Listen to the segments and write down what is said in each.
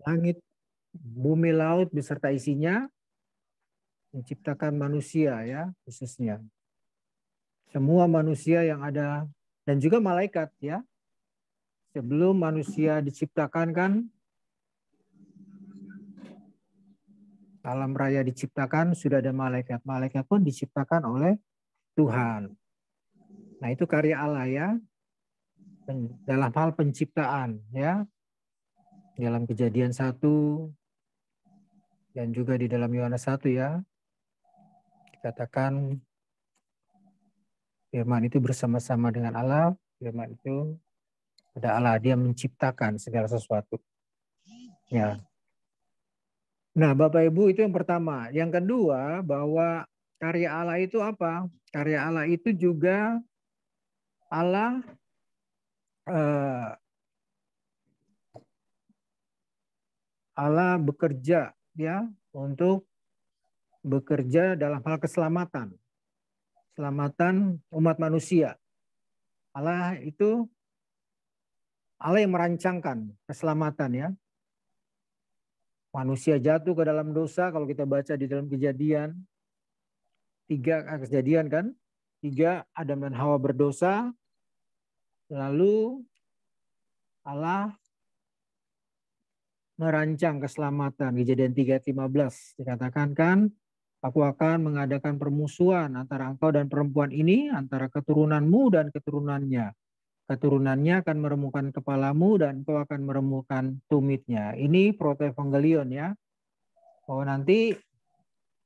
langit, bumi, laut beserta isinya, menciptakan manusia ya khususnya. Semua manusia yang ada dan juga malaikat ya. Sebelum manusia diciptakan kan, alam raya diciptakan sudah ada malaikat. Malaikat pun diciptakan oleh Tuhan. Nah itu karya Allah ya. Dalam hal penciptaan ya. Dalam Kejadian 1 dan juga di dalam Yohanes 1 ya. Dikatakan firman itu bersama-sama dengan Allah. Firman itu ada Allah, dia menciptakan segala sesuatu. Ya. Nah, Bapak Ibu itu yang pertama. Yang kedua, bahwa karya Allah itu apa? Karya Allah itu juga Allah Allah bekerja ya untuk bekerja dalam hal keselamatan. Keselamatan umat manusia. Allah itu Allah yang merancangkan keselamatan ya. Manusia jatuh ke dalam dosa kalau kita baca di dalam Kejadian 3 Kejadian kan. 3 Adam dan Hawa berdosa. Lalu Allah merancang keselamatan. Kejadian 3:15 dikatakan kan, aku akan mengadakan permusuhan antara engkau dan perempuan ini, antara keturunanmu dan keturunannya. Keturunannya akan meremukkan kepalamu dan engkau akan meremukkan tumitnya. Ini protoevangelion ya. Bahwa nanti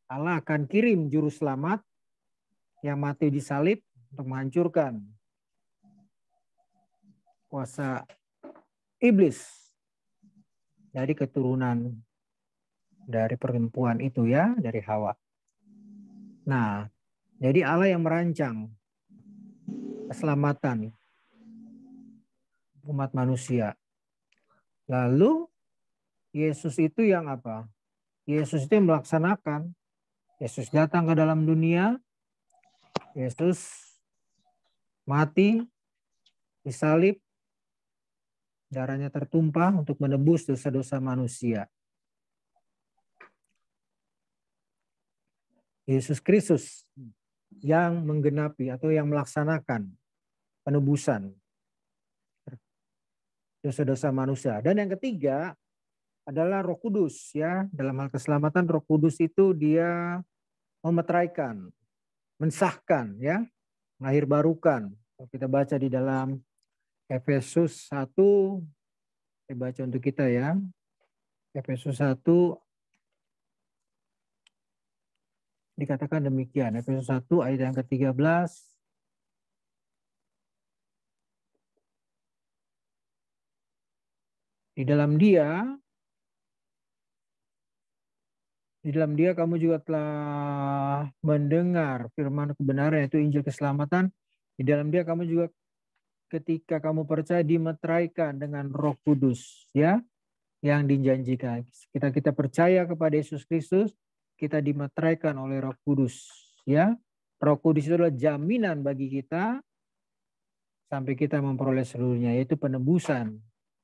Allah akan kirim juru selamat yang mati disalib untuk menghancurkan kuasa iblis dari keturunan dari perempuan itu ya, dari Hawa. Nah, jadi Allah yang merancang keselamatan umat manusia. Lalu Yesus itu yang apa? Yesus itu yang melaksanakan. Yesus datang ke dalam dunia. Yesus mati, disalib, darahnya tertumpah untuk menebus dosa-dosa manusia. Yesus Kristus yang menggenapi atau yang melaksanakan penebusan dosa-dosa manusia. Dan yang ketiga adalah Roh Kudus ya. Dalam hal keselamatan Roh Kudus itu dia memeteraikan, mensahkan ya, melahirbarukan. Kalau kita baca di dalam Efesus 1, saya baca untuk kita ya. Efesus 1 dikatakan demikian. Efesus 1 ayat yang ke-13. Di dalam dia kamu juga telah mendengar firman kebenaran, yaitu Injil keselamatan. Di dalam dia kamu juga ketika kamu percaya dimeteraikan dengan Roh Kudus ya, yang dijanjikan. Kita percaya kepada Yesus Kristus, kita dimeteraikan oleh Roh Kudus ya. Roh Kudus itu adalah jaminan bagi kita sampai kita memperoleh seluruhnya, yaitu penebusan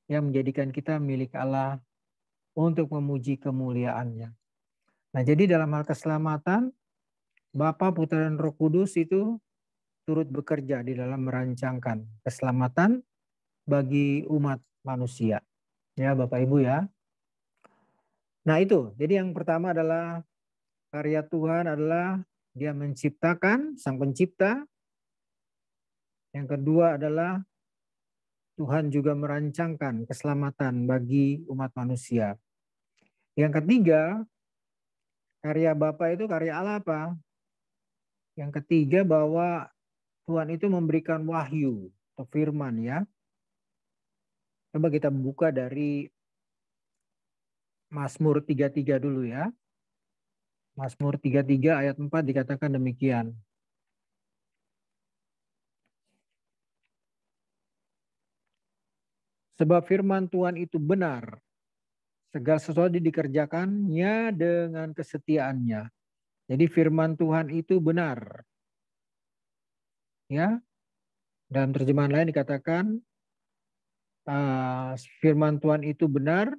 yang menjadikan kita milik Allah untuk memuji kemuliaannya. Nah, jadi dalam hal keselamatan, Bapa, Putra, dan Roh Kudus itu turut bekerja di dalam merancangkan keselamatan bagi umat manusia. Ya, Bapak Ibu ya. Nah, itu. Jadi yang pertama adalah karya Tuhan adalah dia menciptakan, Sang Pencipta. Yang kedua adalah Tuhan juga merancangkan keselamatan bagi umat manusia. Yang ketiga, karya Bapa itu karya Allah apa? Yang ketiga bahwa Tuhan itu memberikan wahyu atau firman ya. Coba kita buka dari Mazmur 33 dulu ya. Mazmur 33 ayat 4 dikatakan demikian. Sebab firman Tuhan itu benar. Segala sesuatu dikerjakannya dengan kesetiaannya. Jadi firman Tuhan itu benar. Ya. Dalam terjemahan lain dikatakan firman Tuhan itu benar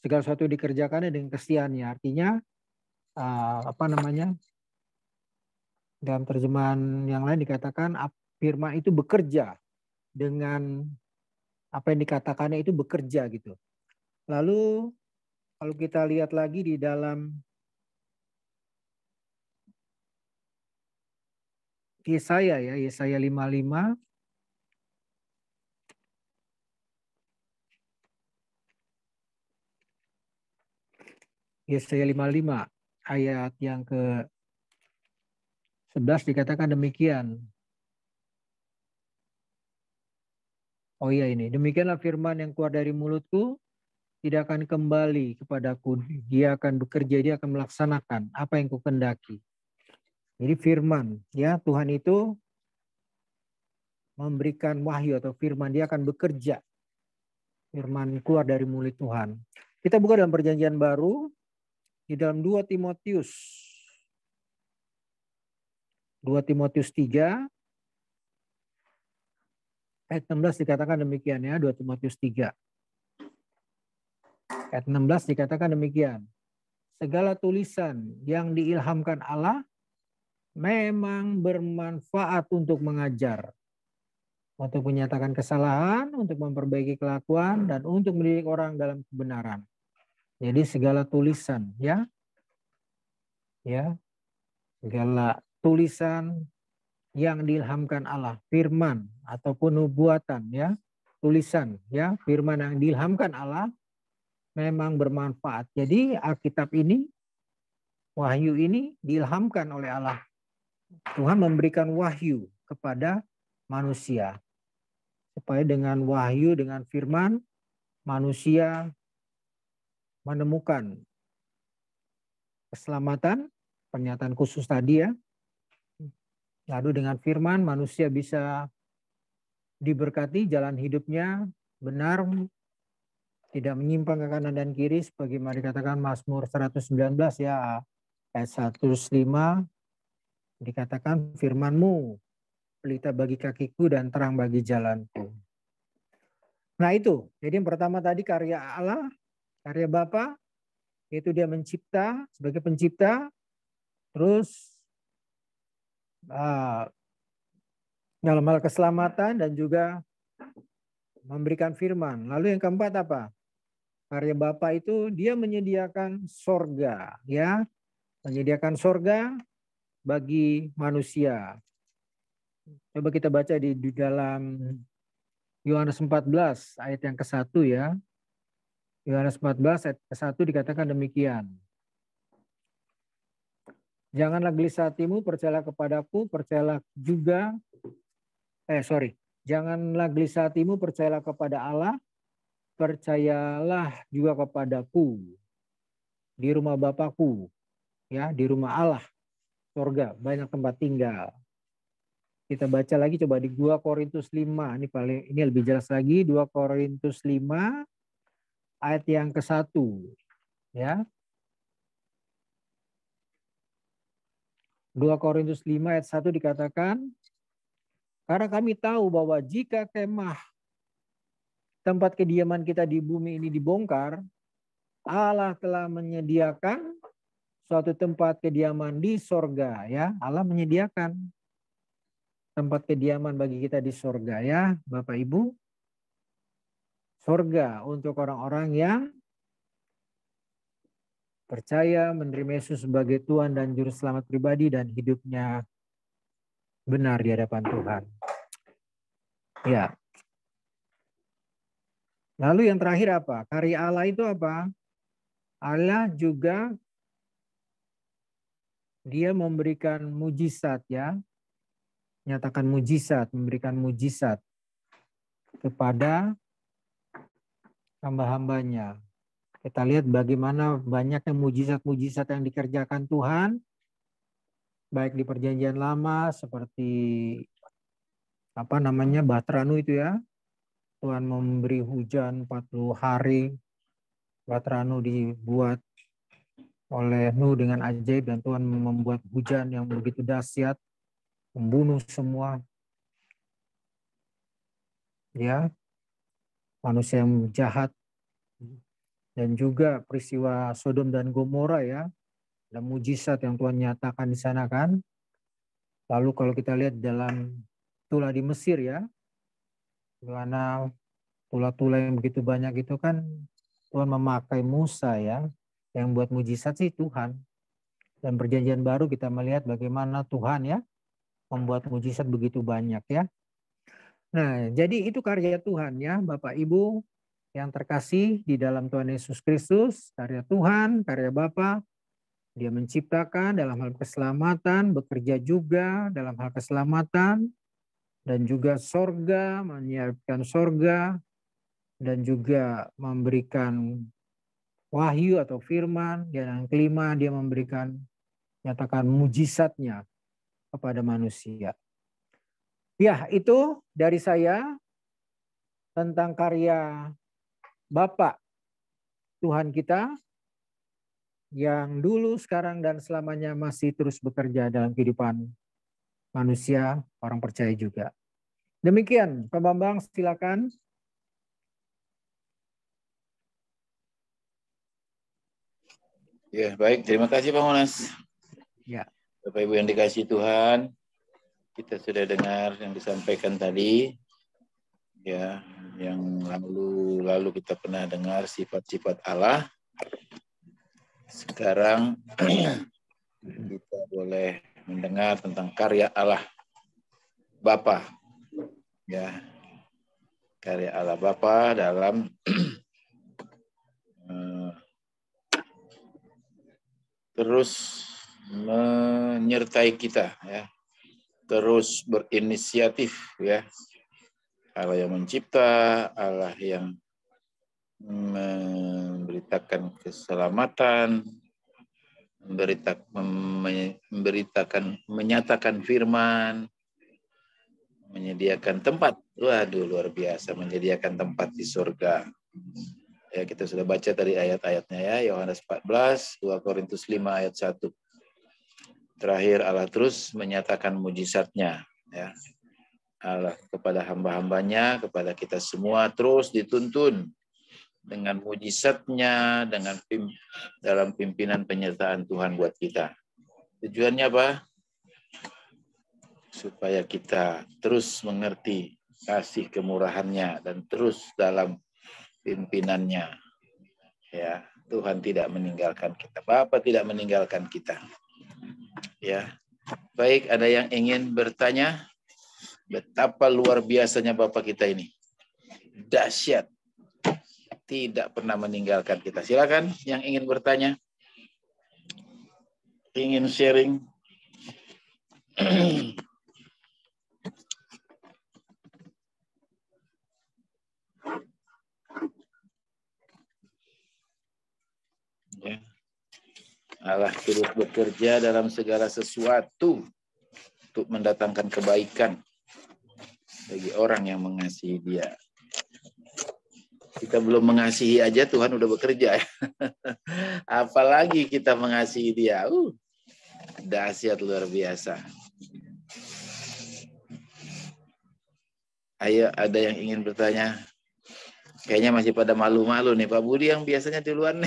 segala sesuatu dikerjakannya dengan kesetiaannya. Artinya dalam terjemahan yang lain dikatakan firman itu bekerja dengan apa yang dikatakannya itu bekerja gitu. Lalu kalau kita lihat lagi di dalam Yesaya ya, Yesaya 55 Yesaya 55 ayat yang ke-11 dikatakan demikian. Oh iya ini, demikianlah firman yang keluar dari mulutku, tidak akan kembali kepadaku. Dia akan bekerja, dia akan melaksanakan apa yang kukendaki. Jadi firman, ya Tuhan itu memberikan wahyu atau firman, dia akan bekerja. Firman keluar dari mulut Tuhan. Kita buka dalam perjanjian baru, di dalam 2 Timotius 3, ayat 16 dikatakan demikian ya, 2 Timotius 3. Ayat 16 dikatakan demikian. Segala tulisan yang diilhamkan Allah memang bermanfaat untuk mengajar, untuk menyatakan kesalahan, untuk memperbaiki kelakuan, dan untuk mendidik orang dalam kebenaran. Jadi segala tulisan ya, segala tulisan yang diilhamkan Allah, firman ataupun nubuatan ya, tulisan ya, firman yang diilhamkan Allah memang bermanfaat. Jadi Alkitab ini, wahyu ini diilhamkan oleh Allah. Tuhan memberikan wahyu kepada manusia supaya dengan wahyu, dengan firman, manusia menemukan keselamatan, pernyataan khusus tadi ya. Lalu dengan firman manusia bisa diberkati, jalan hidupnya benar, tidak menyimpang ke kanan dan kiri sebagaimana dikatakan Mazmur 119 ya, ayat 105 dikatakan firman-Mu pelita bagi kakiku dan terang bagi jalanku. Nah itu, jadi yang pertama tadi karya Allah, karya Bapa, yaitu dia mencipta sebagai pencipta, terus dalam hal keselamatan dan juga memberikan firman. Lalu yang keempat apa? Karya Bapa itu dia menyediakan sorga, ya, menyediakan sorga bagi manusia. Coba kita baca di dalam Yohanes 14 ayat yang ke-1 ya. Yohanes 14 ayat ke-1 dikatakan demikian. Janganlah gelisah hatimu, percayalah kepadaku, percayalah juga janganlah gelisah hatimu, percayalah kepada Allah, percayalah juga kepadaku. Di rumah Bapakku, ya, di rumah Allah, surga, banyak tempat tinggal. Kita baca lagi coba di 2 Korintus 5, ini lebih jelas lagi, 2 Korintus 5 ayat yang ke-1, ya. 2 Korintus 5 ayat 1 dikatakan, karena kami tahu bahwa jika kemah tempat kediaman kita di bumi ini dibongkar, Allah telah menyediakan suatu tempat kediaman di sorga, ya. Allah menyediakan tempat kediaman bagi kita di sorga, ya Bapak Ibu. Sorga untuk orang-orang yang percaya menerima Yesus sebagai Tuhan dan Juru Selamat pribadi dan hidupnya benar di hadapan Tuhan. Ya. Lalu yang terakhir apa? Karya Allah itu apa? Allah juga dia memberikan mujizat ya. Nyatakan mujizat, memberikan mujizat kepada hamba-hambanya. Kita lihat bagaimana banyaknya mujizat-mujizat yang dikerjakan Tuhan, baik di perjanjian lama seperti Batranu itu ya. Tuhan memberi hujan 40 hari. Batranu dibuat oleh Nuh dengan ajaib dan Tuhan membuat hujan yang begitu dahsyat, membunuh semua ya manusia yang jahat. dan juga peristiwa Sodom dan Gomora ya, ada mujizat yang Tuhan nyatakan di sana kan. Lalu kalau kita lihat dalam tulah di Mesir ya, di mana tulah-tulah yang begitu banyak itu kan Tuhan memakai Musa ya, yang buat mujizat sih Tuhan. Dan perjanjian baru kita melihat bagaimana Tuhan ya membuat mujizat begitu banyak ya. Nah, jadi itu karya Tuhan ya, Bapak Ibu yang terkasih di dalam Tuhan Yesus Kristus, karya Tuhan, karya Bapa. Dia menciptakan dalam hal keselamatan, bekerja juga dalam hal keselamatan, dan juga sorga, menyiapkan sorga, dan juga memberikan wahyu atau firman. Dan yang kelima, dia memberikan, nyatakan mujizatnya kepada manusia. Ya, itu dari saya tentang karya Bapa Tuhan kita yang dulu, sekarang, dan selamanya masih terus bekerja dalam kehidupan manusia, orang percaya juga. Demikian, Pak Bambang, silakan. Ya, baik. Terima kasih Pak Monas. Ya. Bapak Ibu yang dikasihi Tuhan, kita sudah dengar yang disampaikan tadi. Ya, yang lalu kita pernah dengar sifat-sifat Allah. Sekarang kita boleh mendengar tentang karya Allah Bapa. Ya. Karya Allah Bapa dalam terus menyertai kita ya. Terus berinisiatif ya. Allah yang mencipta, Allah yang memberitakan keselamatan, menyatakan firman, menyediakan tempat. Waduh, luar biasa, menyediakan tempat di surga. Ya, kita sudah baca tadi ayat-ayatnya ya, Yohanes 14, 2 Korintus 5 ayat 1. Terakhir Allah terus menyatakan mujizatnya ya. Allah kepada hamba-hambanya, kepada kita semua terus dituntun dengan mujizatnya, dengan dalam pimpinan penyertaan Tuhan buat kita. Tujuannya apa? Supaya kita terus mengerti kasih kemurahannya dan terus dalam pimpinannya. Ya, Tuhan tidak meninggalkan kita. Bapa tidak meninggalkan kita. Ya. Baik, ada yang ingin bertanya? Betapa luar biasanya Bapak kita ini. Dahsyat. Tidak pernah meninggalkan kita. Silakan yang ingin bertanya. Ingin sharing. Ya. Allah turut bekerja dalam segala sesuatu untuk mendatangkan kebaikan bagi orang yang mengasihi Dia. Kita belum mengasihi aja Tuhan udah bekerja. Apalagi kita mengasihi Dia. Dahsyat luar biasa. Ayo, ada yang ingin bertanya? Kayaknya masih pada malu-malu nih. Pak Budi yang biasanya duluan.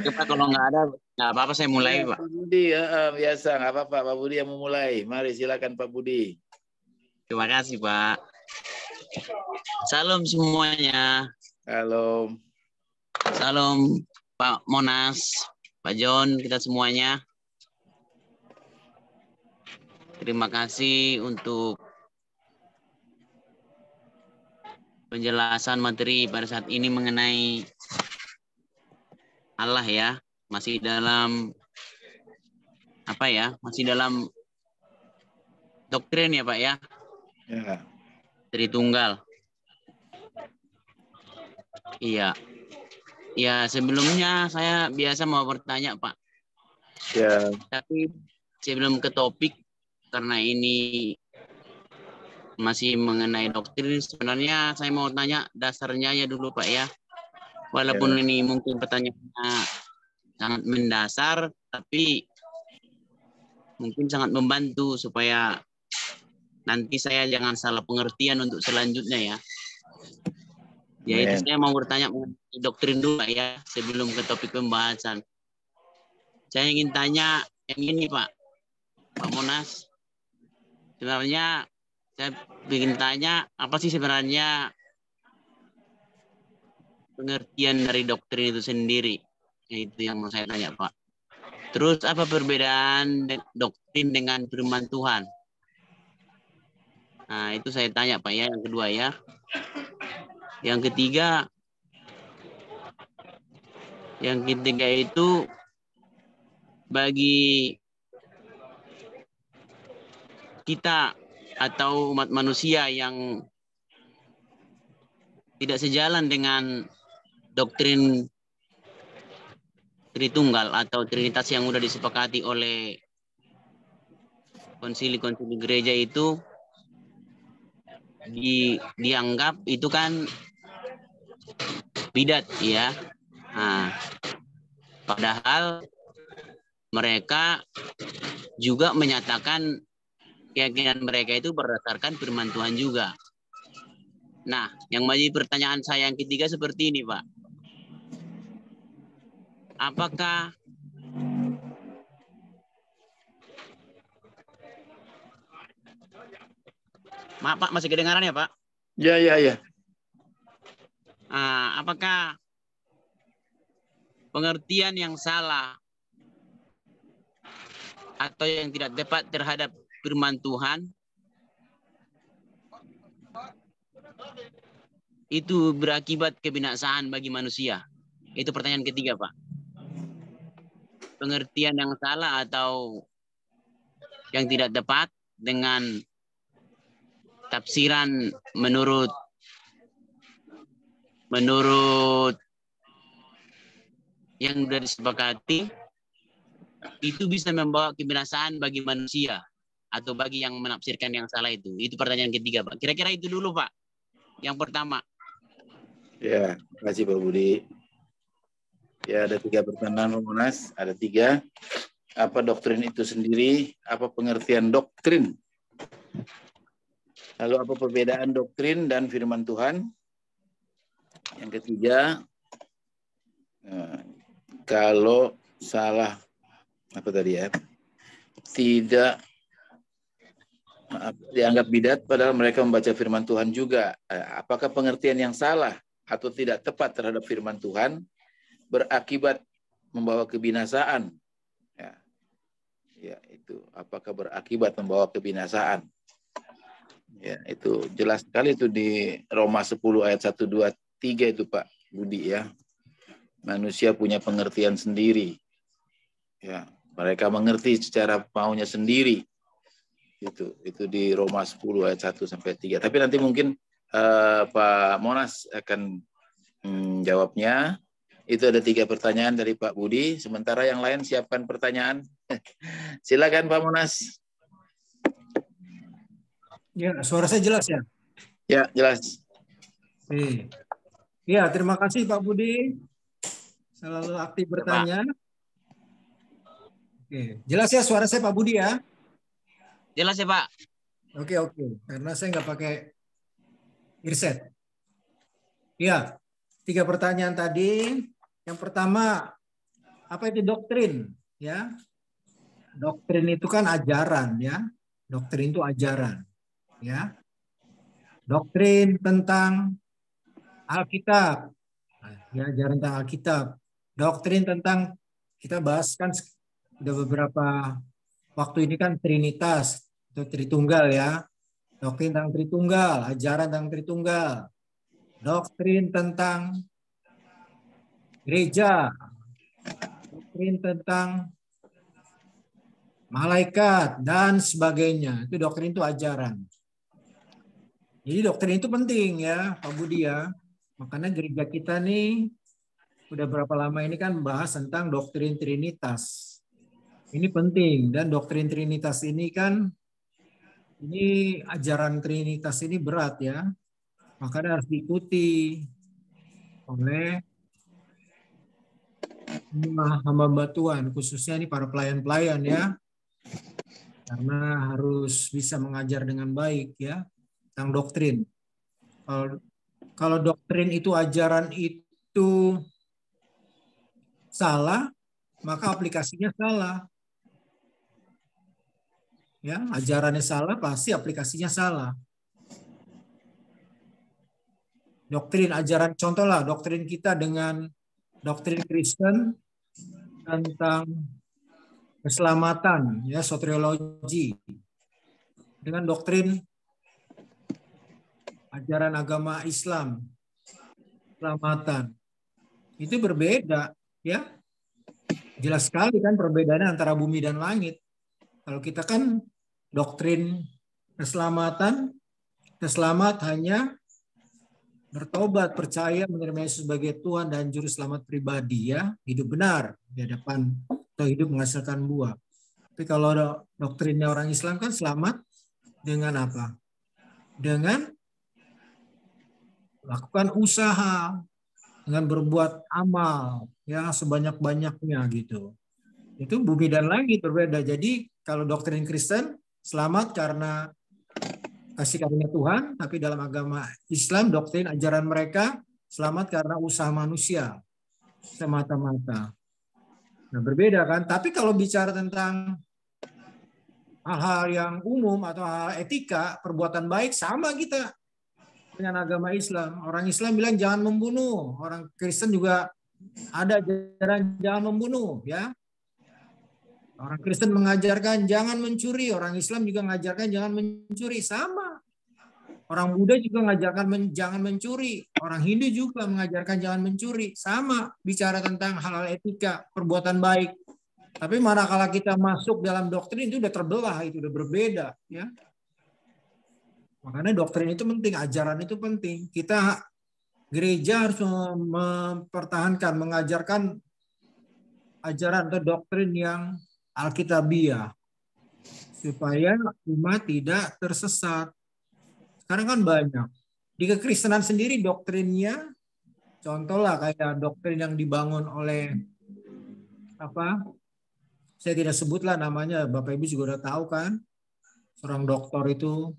Pak, kalau nggak ada, nggak apa-apa saya mulai, Pak. Pak Budi, biasa. Nggak apa-apa, Pak Budi yang memulai. Mari silakan Pak Budi. Terima kasih, Pak. Salam semuanya. Halo. Salam Pak Monas, Pak John, kita semuanya. Terima kasih untuk penjelasan materi pada saat ini mengenai Allah ya. Masih dalam apa ya? Masih dalam doktrin ya, Pak ya. Ya. Tritunggal. Iya. Ya, sebelumnya saya biasa mau bertanya, Pak. Ya. Tapi sebelum ke topik, karena ini masih mengenai doktrin, sebenarnya saya mau tanya dasarnya ya dulu, Pak ya. Walaupun ini mungkin pertanyaannya sangat mendasar, tapi mungkin sangat membantu supaya nanti saya jangan salah pengertian untuk selanjutnya ya. Ya itu Amin. saya mau bertanya mengenai doktrin dulu Pak, ya, sebelum ke topik pembahasan. Saya ingin tanya yang ini Pak Monas. Sebenarnya saya ingin tanya apa sih sebenarnya pengertian dari doktrin itu sendiri? Itu yang mau saya tanya Pak. Terus apa perbedaan doktrin dengan firman Tuhan? Nah itu saya tanya Pak ya. Yang kedua ya. Yang ketiga itu bagi kita atau umat manusia yang tidak sejalan dengan doktrin Tritunggal atau Trinitas yang sudah disepakati oleh konsili-konsili gereja itu dianggap itu kan bidat ya. Nah, padahal mereka juga menyatakan keyakinan mereka itu berdasarkan firman Tuhan juga. Nah, yang menjadi pertanyaan saya yang ketiga seperti ini, Pak. Apakah maaf Pak, masih kedengaran ya Pak? Ya. Apakah pengertian yang salah atau yang tidak tepat terhadap firman Tuhan itu berakibat kebinasaan bagi manusia? Itu pertanyaan ketiga, Pak. Pengertian yang salah atau yang tidak tepat dengan tafsiran menurut yang sudah disepakati itu bisa membawa kebinasaan bagi manusia atau bagi yang menafsirkan yang salah itu. Itu pertanyaan ketiga, Pak. Kira-kira itu dulu, Pak. Yang pertama. Ya, terima kasih Pak Budi. Ya, ada 3 pertanyaan Pak Monas. Ada 3. Apa doktrin itu sendiri? Apa pengertian doktrin? Lalu apa perbedaan doktrin dan firman Tuhan? Yang ketiga, kalau salah apa tadi ya? Tidak dianggap bidat padahal mereka membaca firman Tuhan juga. Apakah pengertian yang salah atau tidak tepat terhadap firman Tuhan berakibat membawa kebinasaan? Ya, itu apakah berakibat membawa kebinasaan? Ya, itu jelas sekali itu di Roma 10 ayat 1, 2, 3 itu Pak Budi ya. Manusia punya pengertian sendiri. Ya, mereka mengerti secara maunya sendiri. Itu di Roma 10 ayat 1 sampai 3. Tapi nanti mungkin Pak Monas akan jawabnya. Itu ada 3 pertanyaan dari Pak Budi. Sementara yang lain siapkan pertanyaan. Silakan Pak Monas. Ya, suara saya jelas ya? Ya, jelas. Oke. Ya, terima kasih Pak Budi. Selalu aktif bertanya. Oke, jelas ya suara saya Pak Budi ya? Jelas ya Pak? Oke. Karena saya nggak pakai earset. Ya, 3 pertanyaan tadi. Yang pertama, apa itu doktrin? Ya, doktrin itu kan ajaran ya. Doktrin itu ajaran. Ya, doktrin tentang Alkitab. Ya, ajaran tentang Alkitab. Doktrin tentang kita bahas kan sudah beberapa waktu ini kan Trinitas atau Tritunggal ya. Doktrin tentang Tritunggal, ajaran tentang Tritunggal. Doktrin tentang gereja, doktrin tentang malaikat dan sebagainya. Itu doktrin itu ajaran. Jadi doktrin itu penting ya, Pak Budi ya. Makanya gereja kita nih udah berapa lama ini kan membahas tentang doktrin Trinitas. Ini penting dan doktrin Trinitas ini kan ini ajaran Trinitas ini berat ya. Makanya harus diikuti oleh hamba-hamba Tuhan, khususnya ini para pelayan-pelayan ya. Karena harus bisa mengajar dengan baik ya tentang doktrin. Kalau Kalau doktrin itu, ajaran itu salah, maka aplikasinya salah. Ya, ajarannya salah, pasti aplikasinya salah. Doktrin ajaran, contohlah doktrin kita dengan doktrin Kristen tentang keselamatan, ya, soteriologi, dengan doktrin ajaran agama Islam, keselamatan, itu berbeda, ya. Jelas sekali kan perbedaannya antara bumi dan langit. Kalau kita kan doktrin keselamatan, selamat hanya bertobat, percaya, menerima Yesus sebagai Tuhan dan Juru Selamat pribadi, ya, hidup benar di hadapan atau hidup menghasilkan buah. Tapi kalau doktrinnya orang Islam kan selamat dengan apa? Dengan lakukan usaha, dengan berbuat amal, ya, sebanyak-banyaknya gitu. Itu bumi dan langit berbeda. Jadi kalau doktrin Kristen selamat karena kasih karunia Tuhan, tapi dalam agama Islam doktrin ajaran mereka selamat karena usaha manusia semata-mata. Nah, berbeda kan? Tapi kalau bicara tentang hal-hal yang umum atau hal etika, perbuatan baik, sama kita dengan agama Islam. Orang Islam bilang jangan membunuh, orang Kristen juga ada ajaran jangan membunuh, ya. Orang Kristen mengajarkan jangan mencuri, orang Islam juga mengajarkan jangan mencuri, sama. Orang Buddha juga mengajarkan jangan mencuri, orang Hindu juga mengajarkan jangan mencuri, sama. Bicara tentang hal-hal etika, perbuatan baik. Tapi manakala kita masuk dalam doktrin itu udah terbelah, itu udah berbeda, ya. Makanya doktrin itu penting, ajaran itu penting. Kita gereja harus mempertahankan, mengajarkan ajaran atau doktrin yang Alkitabiah supaya umat tidak tersesat. Sekarang kan banyak di kekristenan sendiri doktrinnya, contohlah kayak doktrin yang dibangun oleh apa? Saya tidak sebutlah namanya, Bapak Ibu juga udah tahu kan. Seorang doktor itu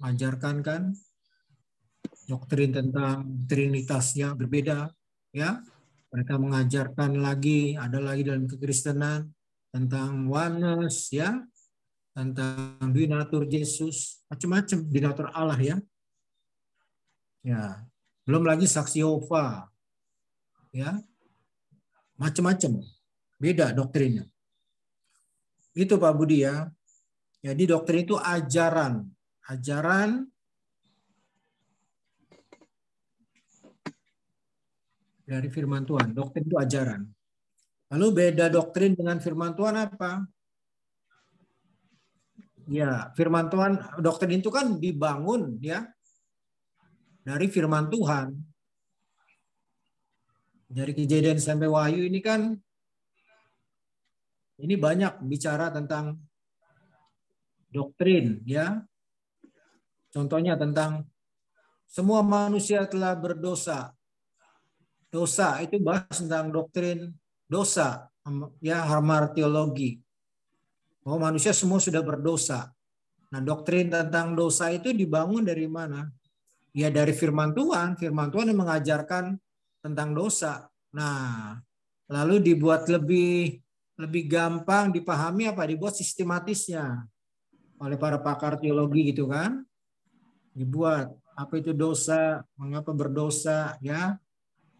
mengajarkan kan doktrin tentang trinitasnya berbeda, ya. Mereka mengajarkan lagi, ada lagi dalam kekristenan tentang oneness, ya, tentang binatur Yesus, macam-macam binatur Allah, ya. Ya, belum lagi saksi Yehova, ya, macam-macam, beda doktrinnya. Itu Pak Budi, ya. Jadi doktrin itu ajaran dari firman Tuhan. Doktrin itu ajaran. Lalu beda doktrin dengan firman Tuhan apa? Ya, firman Tuhan, doktrin itu kan dibangun, ya, dari firman Tuhan. Dari Kejadian sampai Wahyu ini kan ini banyak bicara tentang doktrin, ya. Contohnya tentang semua manusia telah berdosa. Dosa itu bahas tentang doktrin dosa, ya, hamartiologi. Bahwa manusia semua sudah berdosa. Nah, doktrin tentang dosa itu dibangun dari mana? Ya, dari firman Tuhan. Firman Tuhan yang mengajarkan tentang dosa. Nah, lalu dibuat lebih gampang dipahami apa? Dibuat sistematisnya oleh para pakar teologi gitu kan. Dibuat apa itu dosa, mengapa berdosa, ya,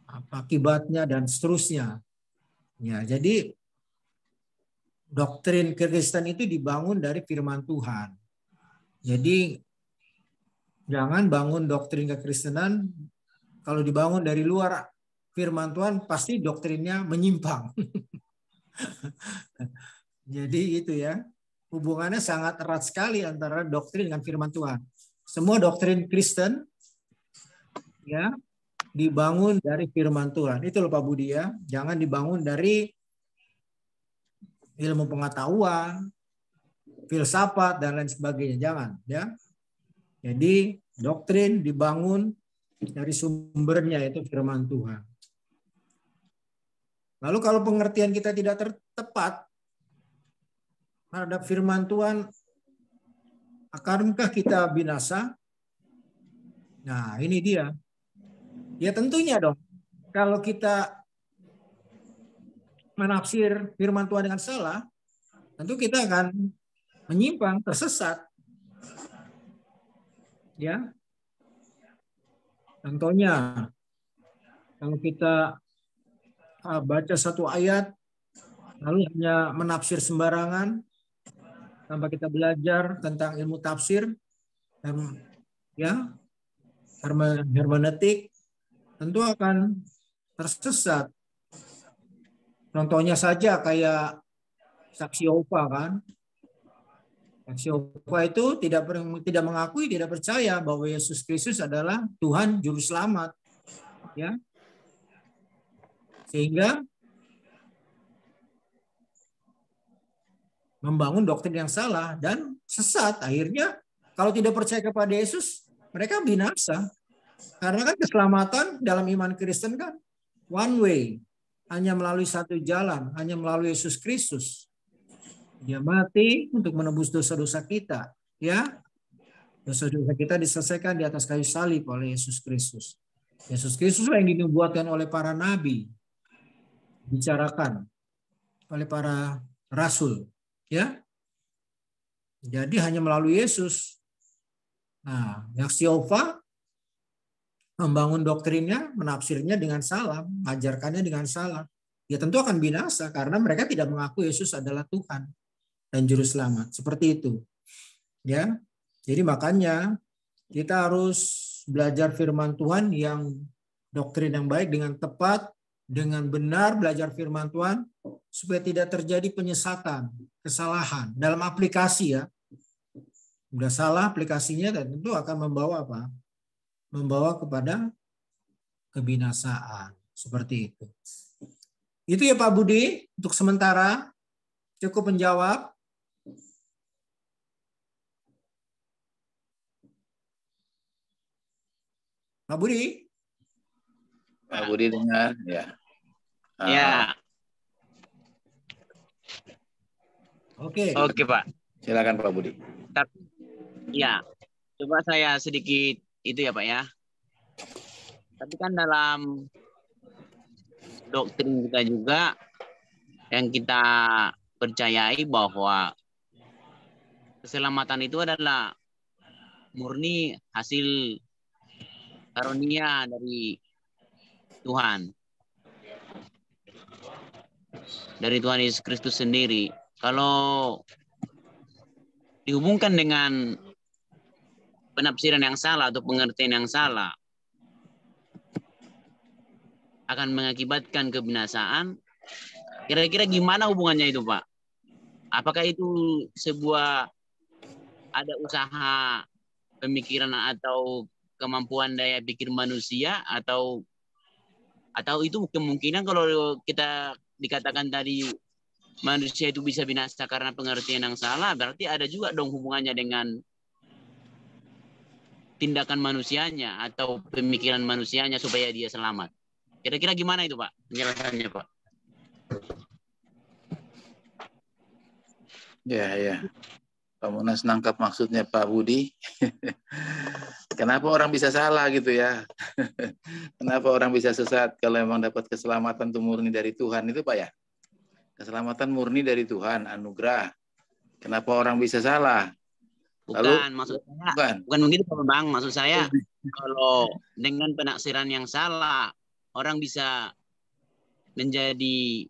apa akibatnya dan seterusnya. Ya, jadi doktrin Kristen itu dibangun dari firman Tuhan. Jadi jangan bangun doktrin kekristenan kalau dibangun dari luar firman Tuhan pasti doktrinnya menyimpang. Jadi itu, ya, hubungannya sangat erat sekali antara doktrin dengan firman Tuhan. Semua doktrin Kristen, ya, dibangun dari firman Tuhan. Itu loh Pak Budi, ya. Jangan dibangun dari ilmu pengetahuan, filsafat dan lain sebagainya, jangan, ya. Jadi doktrin dibangun dari sumbernya, yaitu firman Tuhan. Lalu kalau pengertian kita tidak tepat terhadap firman Tuhan, akankah kita binasa? Nah, ini dia. Ya tentunya dong. Kalau kita menafsir firman Tuhan dengan salah, tentu kita akan menyimpang, tersesat. Ya. Contohnya, kalau kita baca satu ayat, lalu hanya menafsir sembarangan, tanpa kita belajar tentang ilmu tafsir, ya, hermeneutik, tentu akan tersesat. Contohnya saja kayak saksi Yehova kan. Saksi Yehova itu tidak mengakui, tidak percaya bahwa Yesus Kristus adalah Tuhan juru selamat. Ya. Sehingga membangun doktrin yang salah dan sesat. Akhirnya kalau tidak percaya kepada Yesus, mereka binasa. Karena kan keselamatan dalam iman Kristen kan one way. Hanya melalui satu jalan, hanya melalui Yesus Kristus. Dia mati untuk menebus dosa-dosa kita. Ya, dosa-dosa kita diselesaikan di atas kayu salib oleh Yesus Kristus. Yesus Kristus yang dinubuatkan oleh para nabi, bicarakan oleh para rasul. Ya, jadi hanya melalui Yesus. Nah, Saksi Yehova membangun doktrinnya, menafsirnya dengan salah, mengajarkannya dengan salah. Ya tentu akan binasa karena mereka tidak mengaku Yesus adalah Tuhan dan juru selamat. Seperti itu. Ya. Jadi makanya kita harus belajar firman Tuhan yang doktrin yang baik dengan tepat, dengan benar belajar firman Tuhan supaya tidak terjadi penyesatan, kesalahan dalam aplikasi ya. Udah salah aplikasinya dan tentu akan membawa apa? Membawa kepada kebinasaan. Seperti itu. Itu ya Pak Budi, untuk sementara cukup menjawab. Pak Budi? Pak Budi dengar? Ya. Ya. Oke. Oke, Pak. Silakan Pak Budi. Tapi, ya, coba saya sedikit itu ya Pak ya. Tapi kan dalam doktrin kita juga yang kita percayai bahwa keselamatan itu adalah murni hasil karunia dari Tuhan. Dari Tuhan Yesus Kristus sendiri. Kalau dihubungkan dengan penafsiran yang salah atau pengertian yang salah akan mengakibatkan kebinasaan. Kira-kira gimana hubungannya itu, Pak? Apakah itu sebuah ada usaha pemikiran atau kemampuan daya pikir manusia atau itu kemungkinan kalau kita dikatakan tadi manusia itu bisa binasa karena pengertian yang salah, berarti ada juga dong hubungannya dengan tindakan manusianya atau pemikiran manusianya supaya dia selamat. Kira-kira gimana itu, Pak? Penjelasannya, Pak. Ya. Pak Munas nangkap maksudnya Pak Budi. Kenapa orang bisa salah gitu ya? Kenapa orang bisa sesat kalau memang dapat keselamatan itu murni dari Tuhan itu Pak ya? Keselamatan murni dari Tuhan, anugerah. Kenapa orang bisa salah? Bukan, maksud saya bukan begitu Pak Bang. Maksud saya kalau dengan penafsiran yang salah orang bisa menjadi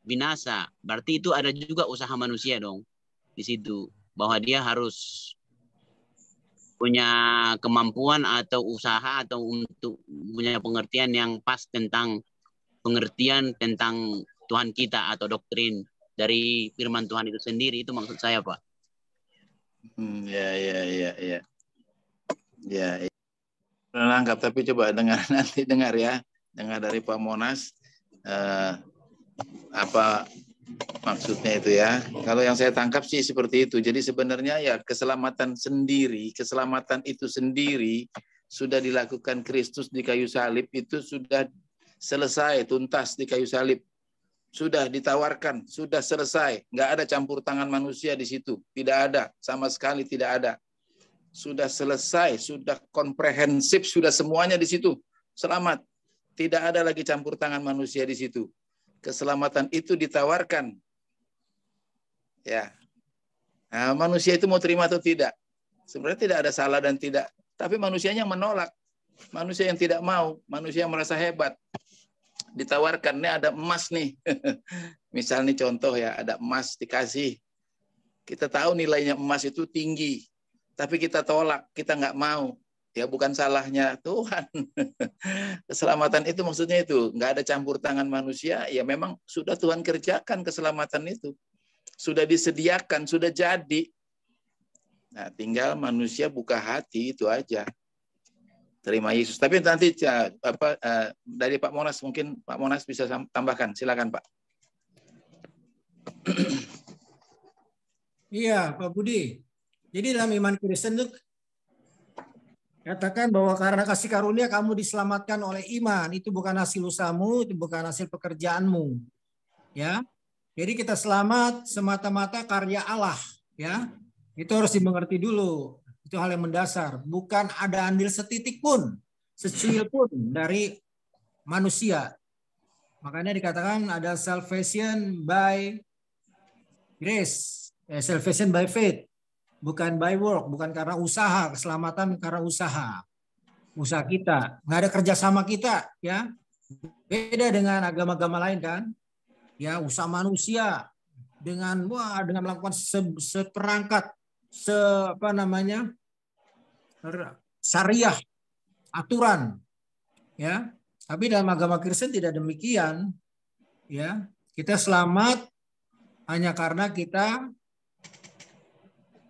binasa, berarti itu ada juga usaha manusia dong di situ, bahwa dia harus punya kemampuan atau usaha atau untuk punya pengertian yang pas tentang pengertian tentang Tuhan kita atau doktrin dari firman Tuhan itu sendiri. Itu maksud saya, Pak. Ya. Lengkap, tapi coba dengar ya. Dengar dari Pak Monas apa maksudnya itu ya. Kalau yang saya tangkap sih seperti itu. Jadi sebenarnya ya keselamatan itu sendiri sudah dilakukan Kristus di kayu salib, itu sudah selesai, tuntas di kayu salib. Sudah ditawarkan, sudah selesai. Nggak ada campur tangan manusia di situ. Tidak ada, sama sekali tidak ada. Sudah selesai, sudah komprehensif, sudah semuanya di situ. Selamat. Tidak ada lagi campur tangan manusia di situ. Keselamatan itu ditawarkan. Ya. Nah, manusia itu mau terima atau tidak? Sebenarnya tidak ada salah dan tidak. Tapi manusianya menolak. Manusia yang tidak mau. Manusia yang merasa hebat. Ditawarkan, nih ada emas nih. Misal nih contoh ya, ada emas dikasih. Kita tahu nilainya emas itu tinggi. Tapi kita tolak, kita nggak mau. Ya bukan salahnya Tuhan. Keselamatan itu maksudnya itu. Nggak ada campur tangan manusia, ya memang sudah Tuhan kerjakan keselamatan itu. Sudah disediakan, sudah jadi. Nah, tinggal manusia buka hati, itu aja. Terima Yesus. Tapi nanti dari Pak Monas, mungkin Pak Monas bisa tambahkan. Silakan Pak. Iya, Pak Budi. Jadi dalam iman Kristen itu katakan bahwa karena kasih karunia kamu diselamatkan oleh iman. Itu bukan hasil usahamu, itu bukan hasil pekerjaanmu. Ya. Jadi kita selamat semata-mata karya Allah, ya. Itu harus dimengerti dulu. Itu hal yang mendasar. Bukan ada andil setitik pun, secuil pun dari manusia. Makanya dikatakan ada salvation by grace, salvation by faith. Bukan by work, bukan karena usaha, keselamatan karena usaha kita, nggak ada kerjasama kita, ya. Beda dengan agama-agama lain kan, ya, usaha manusia dengan melakukan seperangkat syariah aturan, ya. Tapi dalam agama Kristen tidak demikian, ya. Kita selamat hanya karena kita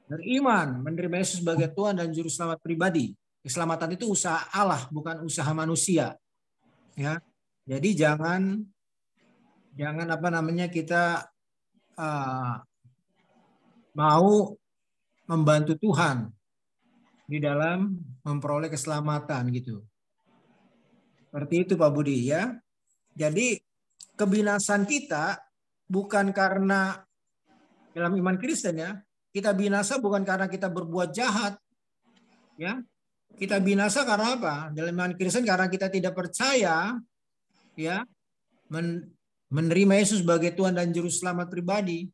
beriman, menerima Yesus sebagai Tuhan dan Juru Selamat pribadi. Keselamatan itu usaha Allah, bukan usaha manusia. Ya, jadi jangan kita mau membantu Tuhan di dalam memperoleh keselamatan gitu. Seperti itu Pak Budi ya. Jadi kebinasan kita bukan karena dalam iman Kristen ya. Kita binasa bukan karena kita berbuat jahat. Ya. Kita binasa karena apa? Dalam iman Kristen karena kita tidak percaya ya menerima Yesus sebagai Tuhan dan Juru Selamat pribadi.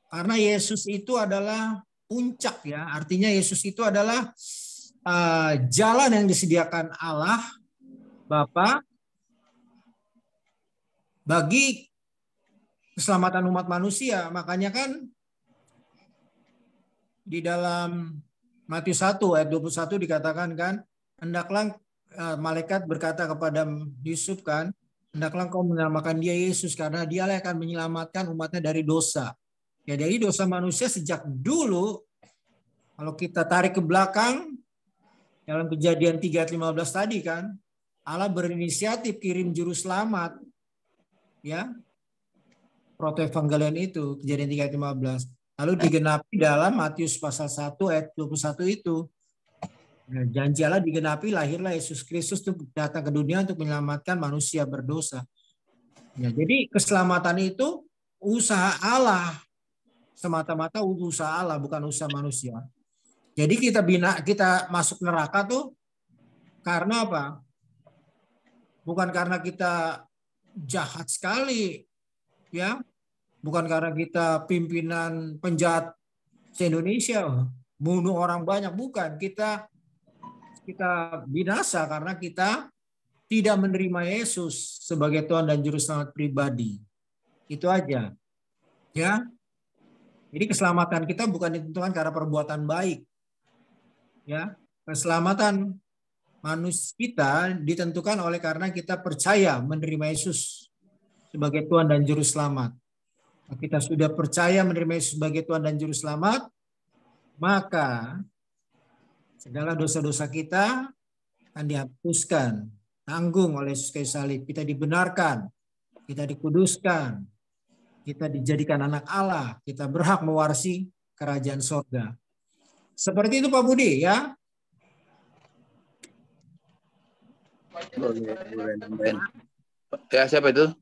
Karena Yesus itu adalah puncak ya. Artinya Yesus itu adalah jalan yang disediakan Allah Bapa bagi keselamatan umat manusia. Makanya kan di dalam Matius 1 ayat 21 dikatakan kan, hendaklah malaikat berkata kepada Yusuf kan, hendaklah kau menamakan dia Yesus karena dialah yang akan menyelamatkan umatnya dari dosa. Ya dari dosa manusia sejak dulu, kalau kita tarik ke belakang, dalam Kejadian 3 ayat 15 tadi kan, Allah berinisiatif kirim juru selamat, ya, protoevangelion itu, Kejadian 3 ayat 15. Lalu digenapi dalam Matius pasal 1 ayat 21 itu. Nah, janji Allah digenapi, lahirlah Yesus Kristus itu datang ke dunia untuk menyelamatkan manusia berdosa. Ya, jadi keselamatan itu usaha Allah. Semata-mata usaha Allah, bukan usaha manusia. Jadi kita masuk neraka tuh karena apa? Bukan karena kita jahat sekali, ya. Bukan karena kita pimpinan penjahat se-Indonesia, bunuh orang banyak, bukan. Kita binasa karena kita tidak menerima Yesus sebagai Tuhan dan Juru Selamat pribadi. Itu aja. Ya. Jadi keselamatan kita bukan ditentukan karena perbuatan baik. Ya. Keselamatan manusia kita ditentukan oleh karena kita percaya menerima Yesus sebagai Tuhan dan Juru Selamat. Kita sudah percaya menerima Yesus sebagai Tuhan dan Juru Selamat, maka segala dosa-dosa kita akan dihapuskan, tanggung oleh Yesus kayu salib. Kita dibenarkan, kita dikuduskan, kita dijadikan anak Allah, kita berhak mewarisi kerajaan sorga. Seperti itu Pak Budi ya. Ya, siapa itu?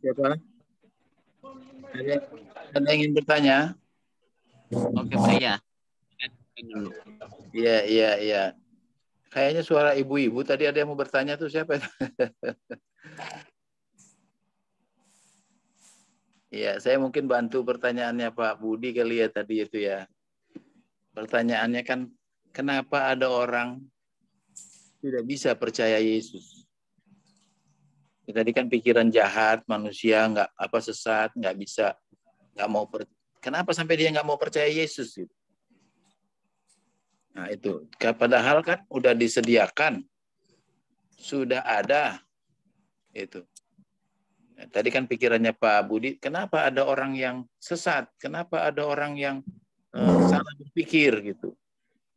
Siapa? Ada yang ingin bertanya? Oke Pak ya. Iya. Kayaknya suara ibu-ibu tadi ada yang mau bertanya tuh siapa? Iya, saya mungkin bantu pertanyaannya Pak Budi kali ya tadi itu ya. Pertanyaannya kan, kenapa ada orang tidak bisa percaya Yesus? Tadi kan pikiran jahat, manusia nggak apa sesat, nggak bisa, nggak mau. Kenapa sampai dia nggak mau percaya Yesus? Gitu? Nah itu, padahal kan udah disediakan, sudah ada itu. Nah, tadi kan pikirannya Pak Budi, kenapa ada orang yang sesat? Kenapa ada orang yang salah berpikir gitu?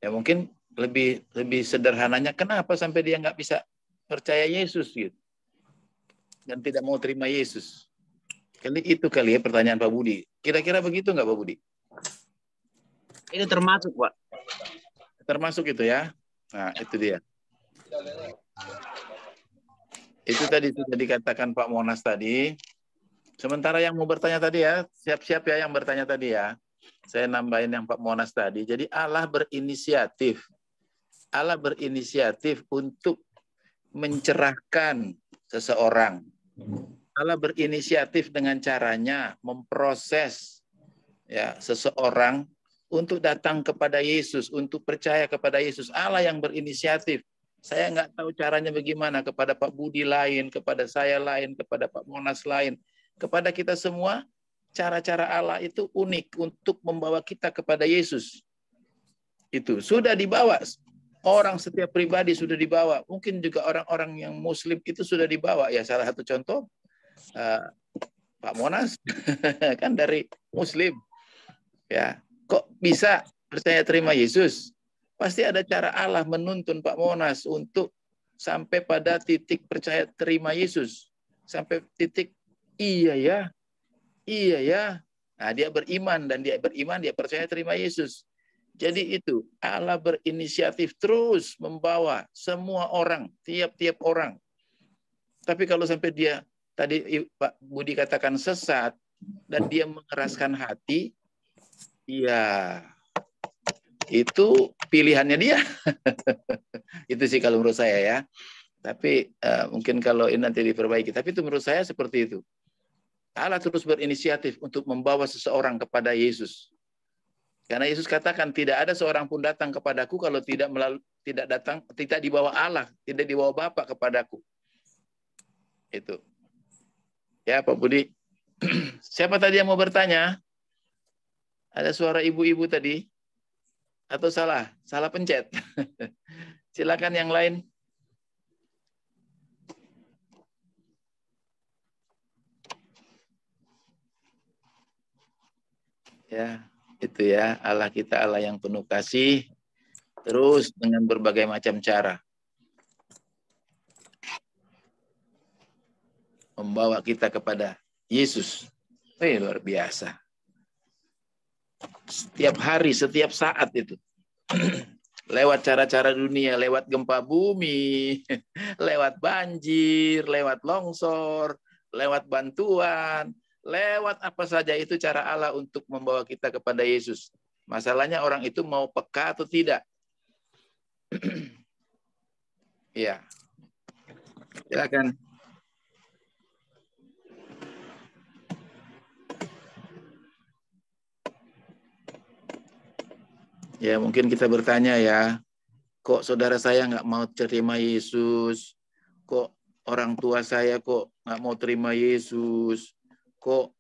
Ya mungkin lebih sederhananya, kenapa sampai dia nggak bisa percaya Yesus gitu? Dan tidak mau terima Yesus. Itu kali ya pertanyaan Pak Budi. Kira-kira begitu nggak Pak Budi? Itu termasuk, Pak. Termasuk itu ya. Nah, itu dia. Itu tadi sudah dikatakan Pak Monas tadi. Sementara yang mau bertanya tadi ya, siap-siap ya yang bertanya tadi ya. Saya nambahin yang Pak Monas tadi. Jadi Allah berinisiatif. Allah berinisiatif untuk mencerahkan seseorang. Allah berinisiatif dengan caranya memproses ya seseorang untuk datang kepada Yesus, untuk percaya kepada Yesus. Allah yang berinisiatif. Saya nggak tahu caranya bagaimana, kepada Pak Budi lain, kepada saya lain, kepada Pak Monas lain. Kepada kita semua, cara-cara Allah itu unik untuk membawa kita kepada Yesus. Itu sudah dibawa. Orang setiap pribadi sudah dibawa. Mungkin juga orang-orang yang Muslim itu sudah dibawa. Ya salah satu contoh, Pak Monas kan dari Muslim. Ya, kok bisa percaya terima Yesus? Pasti ada cara Allah menuntun Pak Monas untuk sampai pada titik percaya terima Yesus. Sampai titik iya ya. Nah, dia beriman dan dia percaya terima Yesus. Jadi itu Allah berinisiatif terus membawa semua orang, tiap-tiap orang. Tapi kalau sampai dia tadi Pak Budi katakan sesat dan dia mengeraskan hati, ya itu pilihannya dia. Itu sih kalau menurut saya ya. Tapi mungkin kalau ini nanti diperbaiki. Tapi itu menurut saya seperti itu. Allah terus berinisiatif untuk membawa seseorang kepada Yesus. Karena Yesus katakan tidak ada seorang pun datang kepadaku kalau tidak dibawa Allah, tidak dibawa Bapa kepadaku. Itu. Ya Pak Budi. Siapa tadi yang mau bertanya? Ada suara ibu-ibu tadi? Atau salah? Salah pencet. Silakan yang lain. Ya, itu ya. Allah kita Allah yang penuh kasih. Terus dengan berbagai macam cara membawa kita kepada Yesus. Luar biasa. Setiap hari, setiap saat itu. Lewat cara-cara dunia, lewat gempa bumi, lewat banjir, lewat longsor, lewat bantuan, lewat apa saja itu cara Allah untuk membawa kita kepada Yesus. Masalahnya orang itu mau peka atau tidak. Ya. Silakan. Ya, mungkin kita bertanya ya, kok saudara saya nggak mau terima Yesus? Kok orang tua saya kok nggak mau terima Yesus? Kok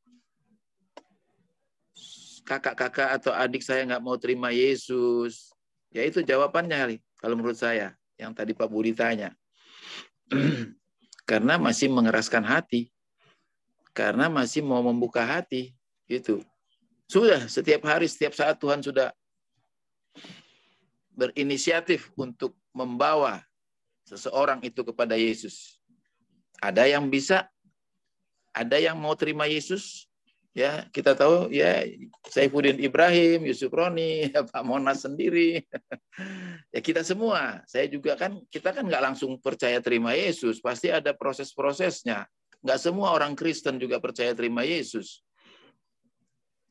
kakak-kakak atau adik saya nggak mau terima Yesus? Ya itu jawabannya kalau menurut saya, yang tadi Pak Budi tanya. Karena masih mengeraskan hati. Karena masih mau membuka hati. Gitu. Sudah, setiap hari, setiap saat Tuhan sudah berinisiatif untuk membawa seseorang itu kepada Yesus. Ada yang bisa, ada yang mau terima Yesus. Ya, kita tahu ya Saifuddin Ibrahim, Yusuf Roni, Pak Monas sendiri. Ya kita semua, saya juga kan, kita kan nggak langsung percaya terima Yesus, pasti ada proses-prosesnya. Nggak semua orang Kristen juga percaya terima Yesus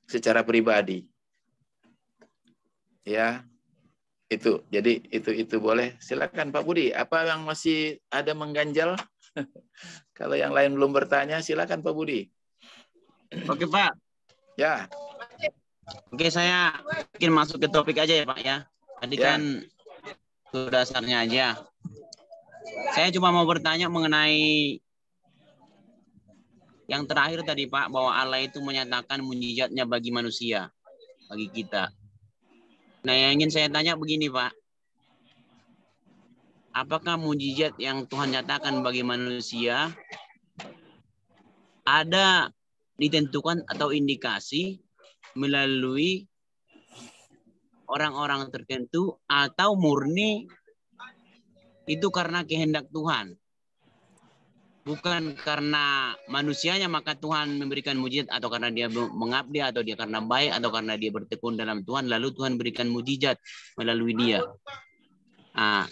secara pribadi. Ya. Itu. Jadi itu boleh. Silakan Pak Budi. Apa yang masih ada mengganjal? Kalau yang lain belum bertanya, silakan Pak Budi. Oke Pak. Ya. Oke, saya mungkin masuk ke topik aja ya Pak ya. Tadi Ya. kan itu dasarnya aja. Saya cuma mau bertanya mengenai yang terakhir tadi Pak, bahwa Allah itu menyatakan mujizatnya bagi manusia, bagi kita. Nah, yang ingin saya tanya begini Pak. Apakah mujizat yang Tuhan nyatakan bagi manusia ada ditentukan atau indikasi melalui orang-orang tertentu atau murni itu karena kehendak Tuhan? Bukan karena manusianya maka Tuhan memberikan mujizat, atau karena dia mengabdi, atau dia karena baik, atau karena dia bertekun dalam Tuhan lalu Tuhan berikan mujizat melalui dia. Nah,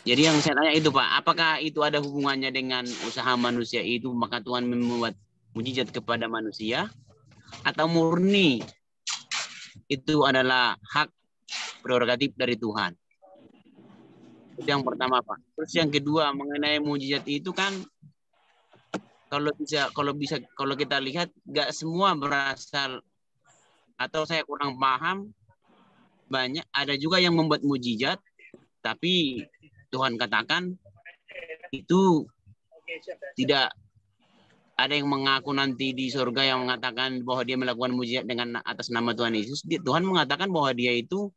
jadi yang saya tanya itu Pak, apakah itu ada hubungannya dengan usaha manusia itu maka Tuhan membuat mujizat kepada manusia, atau murni itu adalah hak prerogatif dari Tuhan? Itu yang pertama Pak. Terus yang kedua mengenai mujizat itu kan kalau kita lihat nggak semua berasal, atau saya kurang paham, banyak ada juga yang membuat mujizat tapi Tuhan katakan itu tidak ada yang mengaku nanti di surga yang mengatakan bahwa dia melakukan mujizat dengan atas nama Tuhan Yesus. Tuhan mengatakan bahwa dia itu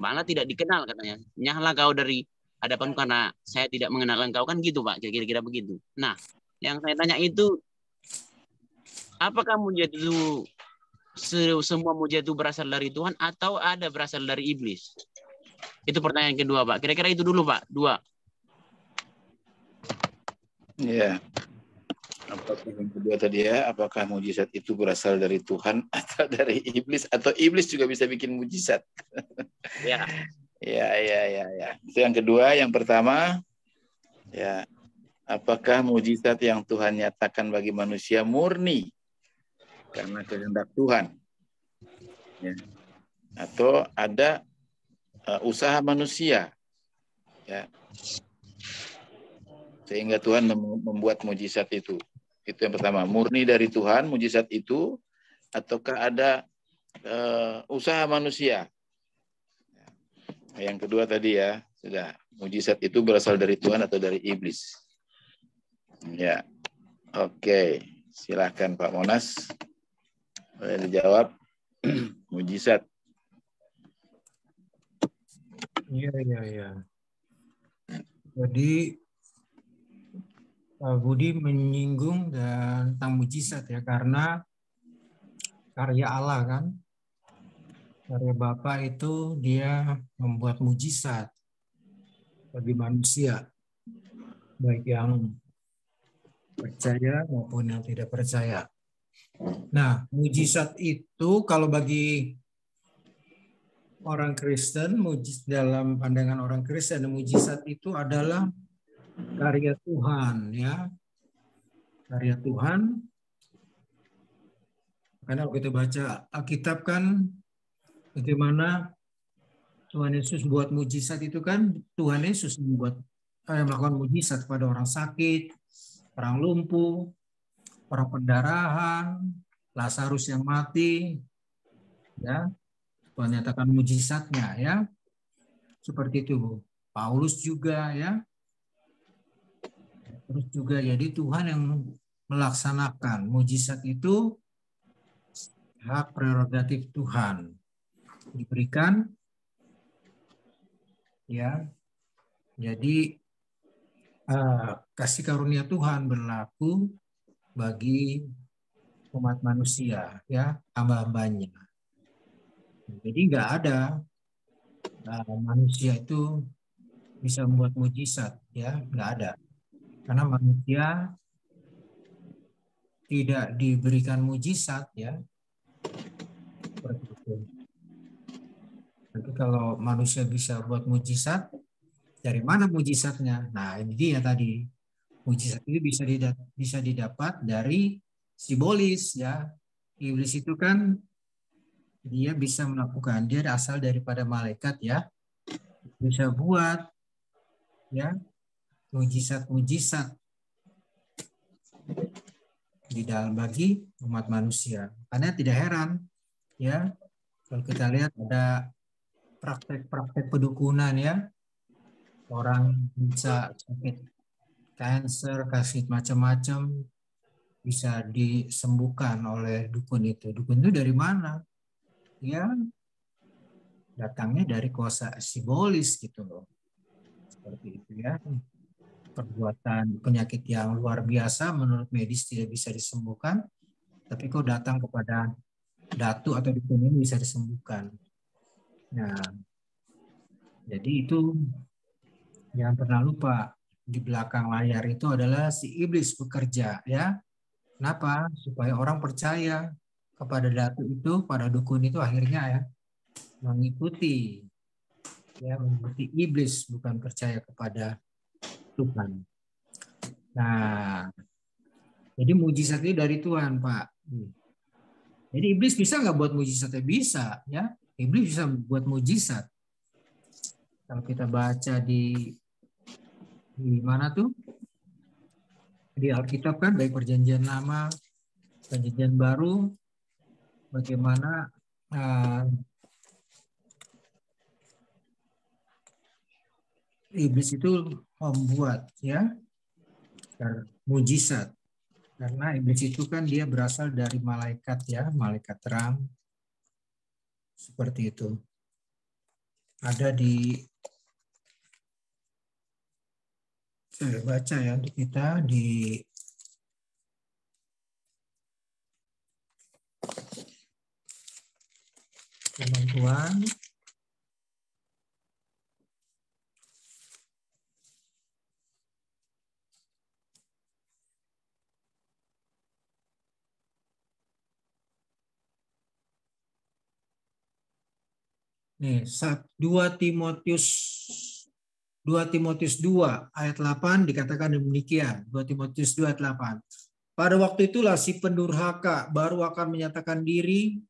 malah tidak dikenal, katanya. Nyahlah kau dari hadapanku karena saya tidak mengenal engkau, kan gitu Pak, kira-kira begitu. Nah, yang saya tanya itu, apakah mujizat itu semua mujizat itu berasal dari Tuhan atau ada berasal dari iblis? Itu pertanyaan kedua Pak. Kira-kira itu dulu Pak, dua. Ya. Apakah yang kedua tadi ya, apakah mujizat itu berasal dari Tuhan atau dari iblis, atau iblis juga bisa bikin mujizat? Ya. Ya. Itu yang kedua. Yang pertama, ya, apakah mujizat yang Tuhan nyatakan bagi manusia murni karena kehendak Tuhan? Ya. Atau ada usaha manusia, ya, sehingga Tuhan membuat mujizat itu. Itu yang pertama, murni dari Tuhan mujizat itu, ataukah ada usaha manusia? Yang kedua tadi ya, sudah, mujizat itu berasal dari Tuhan atau dari iblis. Ya, oke, silakan Pak Monas, boleh dijawab. Mujizat. Iya. Jadi Pak Budi menyinggung tentang mujizat ya, karena karya Allah kan. Karya Bapa itu dia membuat mujizat bagi manusia, baik yang percaya maupun yang tidak percaya. Nah, mujizat itu kalau bagi orang Kristen, dalam pandangan orang Kristen, mujizat itu adalah karya Tuhan, ya, karya Tuhan. Karena kalau kita baca Alkitab kan, bagaimana Tuhan Yesus buat mujizat itu kan, Tuhan Yesus melakukan mujizat kepada orang sakit, orang lumpuh, orang pendarahan, Lazarus yang mati, ya. Tuhan nyatakan mujizatnya, ya. Seperti itu. Paulus juga, ya. Terus juga jadi Tuhan yang melaksanakan mujizat itu, hak prerogatif Tuhan diberikan, ya. Jadi kasih karunia Tuhan berlaku bagi umat manusia, ya, hamba-hambanya. Jadi nggak ada manusia itu bisa membuat mujizat, ya, nggak ada. Karena manusia tidak diberikan mujizat, ya. Seperti itu. Nanti kalau manusia bisa buat mujizat, dari mana mujizatnya? Nah, ini dia tadi. Mujizat itu bisa didapat dari simbolis, ya. Iblis itu kan dia bisa melakukan. Dia asal daripada malaikat ya. Bisa buat ya mujizat-mujizat di dalam bagi umat manusia. Karena tidak heran ya kalau kita lihat ada praktek-praktek pedukunan ya. Orang bisa sakit kanker, kasih macam-macam bisa disembuhkan oleh dukun itu. Dukun itu dari mana? Ya, datangnya dari kuasa simbolis gitu loh. Seperti itu ya. Perbuatan penyakit yang luar biasa menurut medis tidak bisa disembuhkan, tapi kok datang kepada datu atau dukun ini bisa disembuhkan. Nah, jadi itu jangan pernah lupa di belakang layar itu adalah si iblis bekerja ya. Kenapa? Supaya orang percaya kepada datu itu, pada dukun itu akhirnya ya mengikuti iblis, bukan percaya kepada Tuhan. Nah, jadi mujizat itu dari Tuhan, Pak. Jadi iblis bisa nggak buat mujizatnya? Bisa, ya. Iblis bisa buat mujizat. Kalau kita baca di mana tuh? Di Alkitab kan, baik Perjanjian Lama, Perjanjian Baru, bagaimana iblis itu membuat ya mujizat. Karena iblis itu kan dia berasal dari malaikat ya, malaikat terang. Seperti itu. Ada di, saya baca ya untuk kita di Firman Tuhan. Nih, 2 Timotius 2 ayat 8 dikatakan demikian. 2 Timotius 2 ayat 8. Pada waktu itulah si pendurhaka baru akan menyatakan diri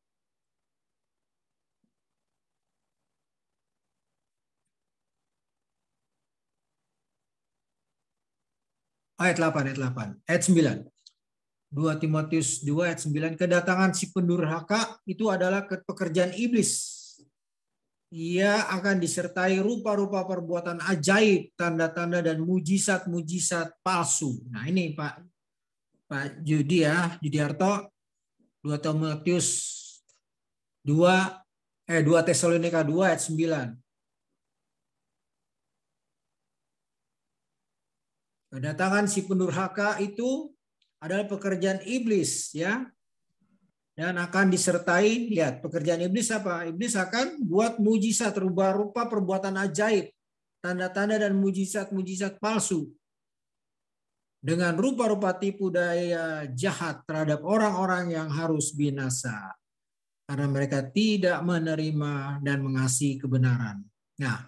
ayat 9. 2 Timotius 2 ayat 9, kedatangan si pendurhaka itu adalah pekerjaan iblis. Ia akan disertai rupa-rupa perbuatan ajaib, tanda-tanda dan mujizat-mujizat palsu. Nah ini Pak Judiarto, 2 Timotius 2 Tesalonika 2 ayat 9. Kedatangan si pendurhaka itu adalah pekerjaan iblis ya. Dan akan disertai, lihat pekerjaan iblis apa? Iblis akan buat mujizat, rupa-rupa perbuatan ajaib, tanda-tanda dan mujizat-mujizat palsu. Dengan rupa-rupa tipu daya jahat terhadap orang-orang yang harus binasa. Karena mereka tidak menerima dan mengasihi kebenaran. Nah,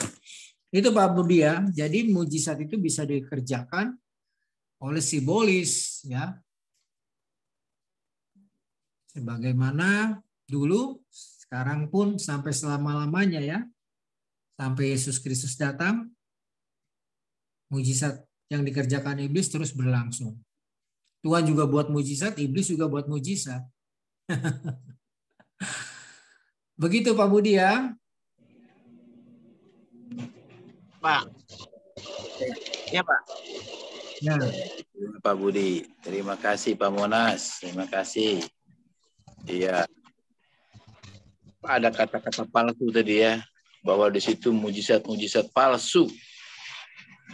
itu Pak Budi ya. Jadi mujizat itu bisa dikerjakan oleh simbolis ya. Sebagaimana dulu, sekarang pun sampai selama-lamanya ya. Sampai Yesus Kristus datang, mujizat yang dikerjakan iblis terus berlangsung. Tuhan juga buat mujizat, iblis juga buat mujizat. Begitu Pak Budi ya. Pak. Ya Pak. Ya. Pak Budi, terima kasih Pak Monas, terima kasih. Iya, ada kata-kata palsu tadi ya, bahwa di situ mujizat-mujizat palsu.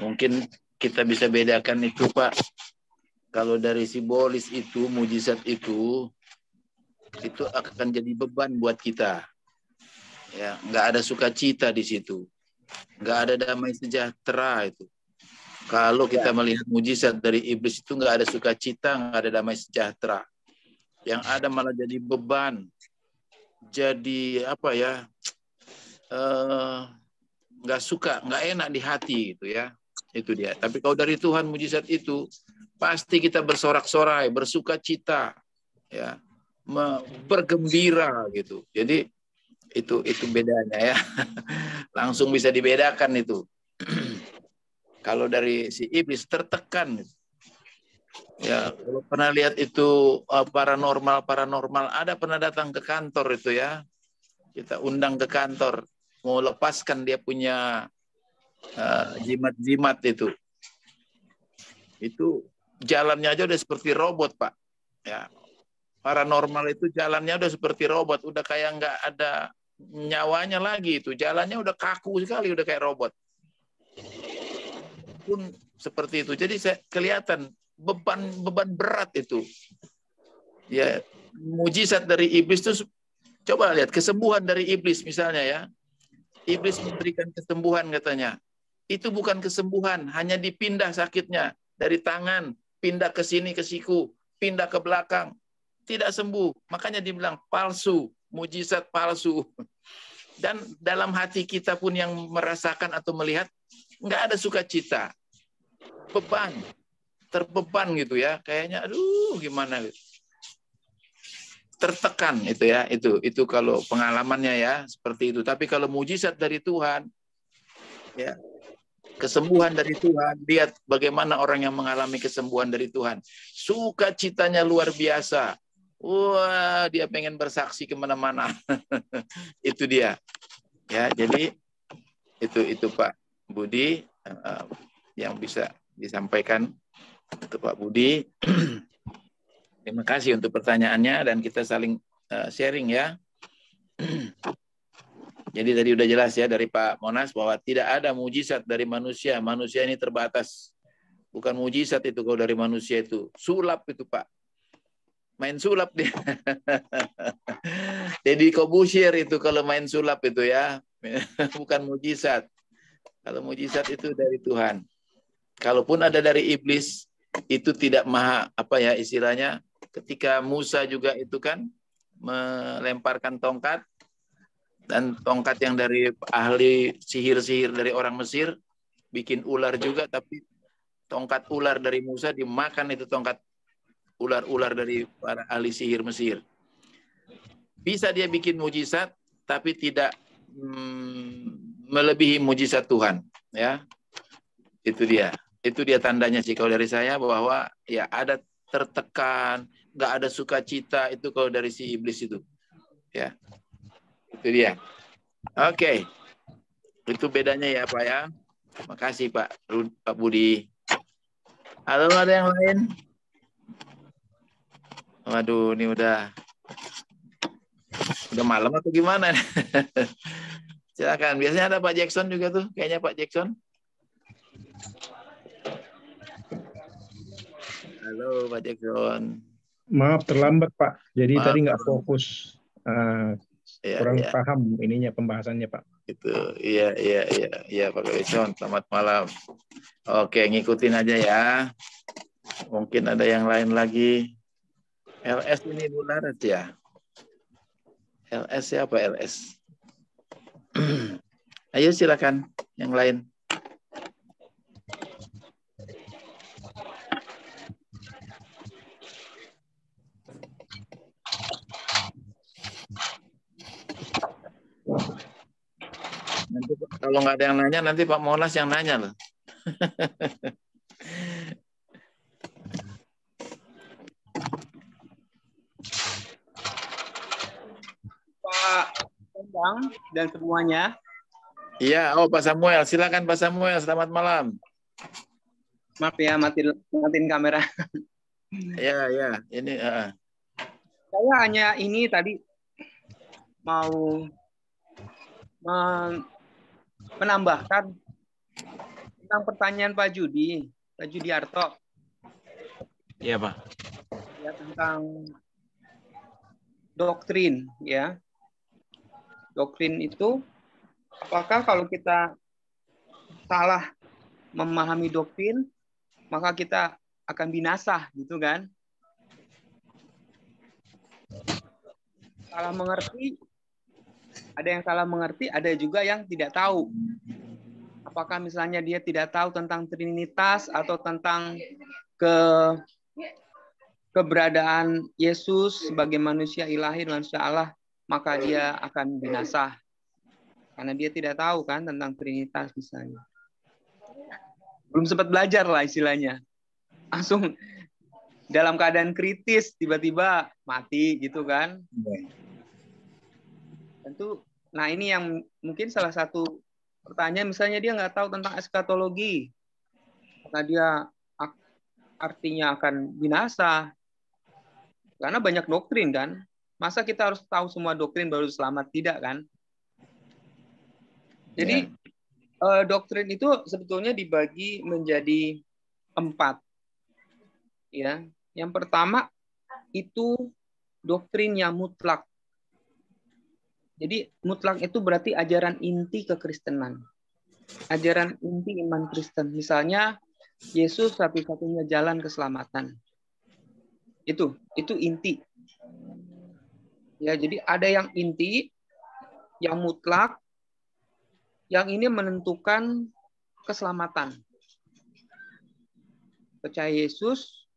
Mungkin kita bisa bedakan itu Pak. Kalau dari simbolis itu, mujizat itu akan jadi beban buat kita. Ya, nggak ada sukacita di situ, nggak ada damai sejahtera itu. Kalau kita melihat mujizat dari iblis itu nggak ada sukacita, nggak ada damai sejahtera. Yang ada malah jadi beban, jadi apa ya, nggak suka, nggak enak di hati gitu ya, itu dia. Tapi kalau dari Tuhan mujizat itu pasti kita bersorak-sorai, bersuka cita, ya, bergembira gitu. Jadi Itu bedanya ya. Langsung bisa dibedakan itu. Kalau dari si iblis tertekan. Ya, kalau pernah lihat itu paranormal, ada pernah datang ke kantor itu ya. Kita undang ke kantor, mau lepaskan dia punya jimat-jimat itu. Itu jalannya aja udah seperti robot, Pak. Ya. Paranormal itu jalannya udah seperti robot, udah kayak nggak ada nyawanya lagi itu. Jalannya udah kaku sekali, udah kayak robot. Pun seperti itu. Jadi saya kelihatan beban berat itu. Ya, mujizat dari iblis itu coba lihat kesembuhan dari iblis misalnya ya. Iblis memberikan kesembuhan katanya. Itu bukan kesembuhan, hanya dipindah sakitnya dari tangan, pindah ke sini ke siku, pindah ke belakang. Tidak sembuh. Makanya dibilang palsu, mujizat palsu. Dan dalam hati kita pun yang merasakan atau melihat, nggak ada sukacita. Beban. Terbeban gitu ya. Kayaknya, aduh gimana gitu. Tertekan itu ya. Itu kalau pengalamannya ya, seperti itu. Tapi kalau mujizat dari Tuhan, ya, kesembuhan dari Tuhan, lihat bagaimana orang yang mengalami kesembuhan dari Tuhan. Sukacitanya luar biasa. Wah, dia pengen bersaksi kemana-mana. Itu dia. Ya, jadi itu Pak Budi yang bisa disampaikan untuk Pak Budi. Terima kasih untuk pertanyaannya dan kita saling sharing ya. Jadi tadi udah jelas ya dari Pak Monas bahwa tidak ada mujizat dari manusia. Manusia ini terbatas. Bukan mujizat itu kalau dari manusia itu. Sulap itu Pak. Main sulap dia. Jadi Kobusier itu kalau main sulap itu ya. Bukan mujizat. Kalau mujizat itu dari Tuhan. Kalaupun ada dari iblis, itu tidak maha, apa ya istilahnya, ketika Musa juga itu kan melemparkan tongkat, dan tongkat yang dari ahli sihir-sihir dari orang Mesir, bikin ular juga, tapi tongkat ular dari Musa dimakan itu tongkat ular-ular dari para ahli sihir Mesir. Bisa dia bikin mujizat, tapi tidak melebihi mujizat Tuhan. Ya, itu dia. Itu dia tandanya sih kalau dari saya bahwa ya ada tertekan, nggak ada sukacita itu kalau dari si iblis itu. Ya, itu dia. Oke, itu bedanya ya Pak ya. Makasih Pak Budi. Halo, ada yang lain? Waduh, ini udah malam atau gimana? Silakan. Biasanya ada Pak Jackson juga tuh. Kayaknya Pak Jackson. Halo Pak Jackson. Maaf terlambat Pak. Jadi tadi nggak fokus. Kurang ya. paham ininya pembahasannya Pak. Itu. Iya Pak Jackson. Selamat malam. Oke, ngikutin aja ya. Mungkin ada yang lain lagi. LS ini Bularas ya. LS siapa LS? Ayo silakan yang lain. Nanti kalau nggak ada yang nanya, nanti Pak Monas yang nanya loh. Pak Bang dan semuanya. Iya, Pak Samuel. Silakan Pak Samuel. Selamat malam. Maaf ya, matiin kamera. Iya. Ini. Saya hanya ini tadi mau menambahkan tentang pertanyaan Pak Judiarto. Iya Pak. Ya, tentang doktrin ya. Doktrin itu apakah kalau kita salah memahami doktrin maka kita akan binasa gitu kan? Salah mengerti, ada yang salah mengerti, ada juga yang tidak tahu. Apakah misalnya dia tidak tahu tentang Trinitas atau tentang keberadaan Yesus sebagai manusia ilahi, manusia Allah maka dia akan binasa. Karena dia tidak tahu kan tentang Trinitas misalnya. Belum sempat belajar lah istilahnya. Langsung dalam keadaan kritis tiba-tiba mati gitu kan. Tentu, nah ini yang mungkin salah satu pertanyaan, misalnya dia nggak tahu tentang eskatologi, karena dia artinya akan binasa. Karena banyak doktrin kan. Masa kita harus tahu semua doktrin baru selamat? Tidak kan? Jadi doktrin itu sebetulnya dibagi menjadi 4. Ya, yang pertama itu doktrin yang mutlak. Jadi mutlak itu berarti ajaran inti kekristenan. Ajaran inti iman Kristen. Misalnya Yesus satu-satunya jalan keselamatan. Itu inti. Ya, jadi ada yang inti, yang mutlak, yang ini menentukan keselamatan. Percaya Yesus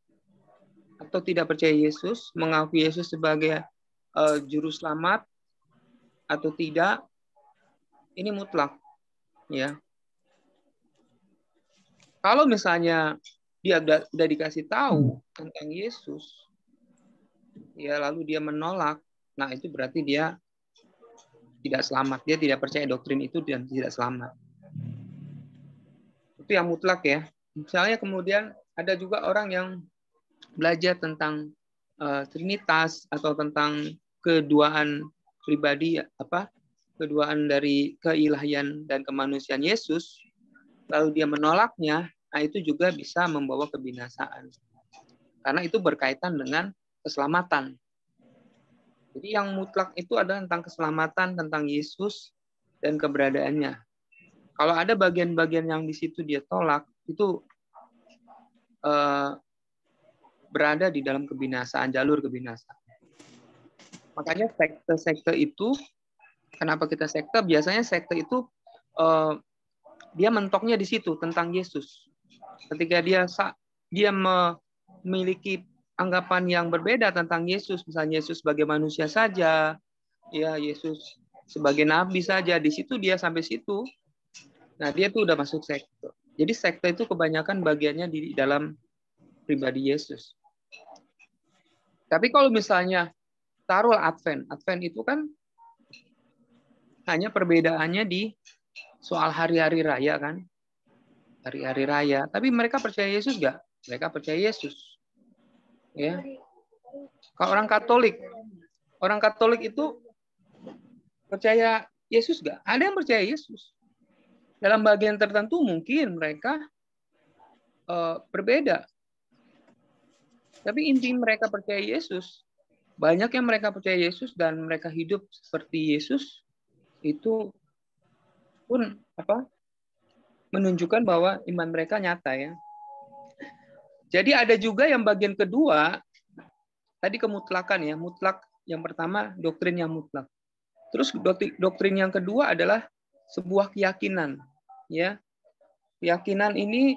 atau tidak percaya Yesus, mengakui Yesus sebagai juru selamat atau tidak, ini mutlak. Ya. Kalau misalnya dia udah dikasih tahu tentang Yesus, ya lalu dia menolak, nah itu berarti dia tidak selamat. Dia tidak percaya doktrin itu dan tidak selamat. Itu yang mutlak ya. Misalnya kemudian ada juga orang yang belajar tentang Trinitas atau tentang keduaan pribadi, keduaan dari keilahian dan kemanusiaan Yesus, lalu dia menolaknya, nah itu juga bisa membawa kebinasaan. Karena itu berkaitan dengan keselamatan. Jadi yang mutlak itu adalah tentang keselamatan, tentang Yesus dan keberadaannya. Kalau ada bagian-bagian yang di situ dia tolak, itu berada di dalam kebinasaan, jalur kebinasaan. Makanya sekte-sekte itu, kenapa kita sekte? Biasanya sekte itu dia mentoknya di situ tentang Yesus. Ketika dia memiliki anggapan yang berbeda tentang Yesus, misalnya Yesus sebagai manusia saja, ya Yesus sebagai nabi saja, di situ dia sampai situ. Nah, dia tuh udah masuk sekte. Jadi sekte itu kebanyakan bagiannya di dalam pribadi Yesus. Tapi kalau misalnya taruh Advent itu kan hanya perbedaannya di soal hari-hari raya kan. Hari-hari raya, tapi mereka percaya Yesus nggak? Mereka percaya Yesus. Ya. Kalau orang Katolik itu percaya Yesus nggak? Ada yang percaya Yesus. Dalam bagian tertentu mungkin mereka berbeda. Tapi inti mereka percaya Yesus. Banyak yang mereka percaya Yesus dan mereka hidup seperti Yesus, itu pun menunjukkan bahwa iman mereka nyata ya. Jadi ada juga yang bagian kedua, tadi kemutlakan ya, mutlak yang pertama doktrin yang mutlak. Terus doktrin yang kedua adalah sebuah keyakinan, ya. Keyakinan ini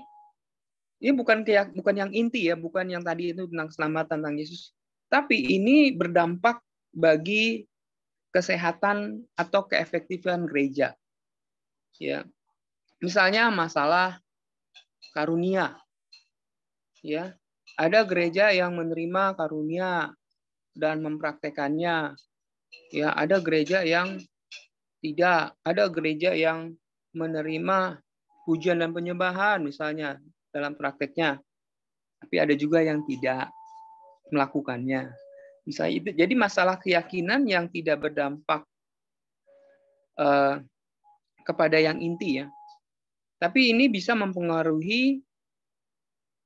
bukan yang inti ya, bukan yang tadi itu tentang keselamatan tentang Yesus, tapi ini berdampak bagi kesehatan atau keefektifan gereja. Ya. Misalnya masalah karunia. Ya, ada gereja yang menerima karunia dan mempraktekannya. Ya, ada gereja yang tidak, ada gereja yang menerima pujian dan penyembahan misalnya dalam prakteknya. Tapi ada juga yang tidak melakukannya. Misalnya itu. Jadi masalah keyakinan yang tidak berdampak kepada yang inti ya. Tapi ini bisa mempengaruhi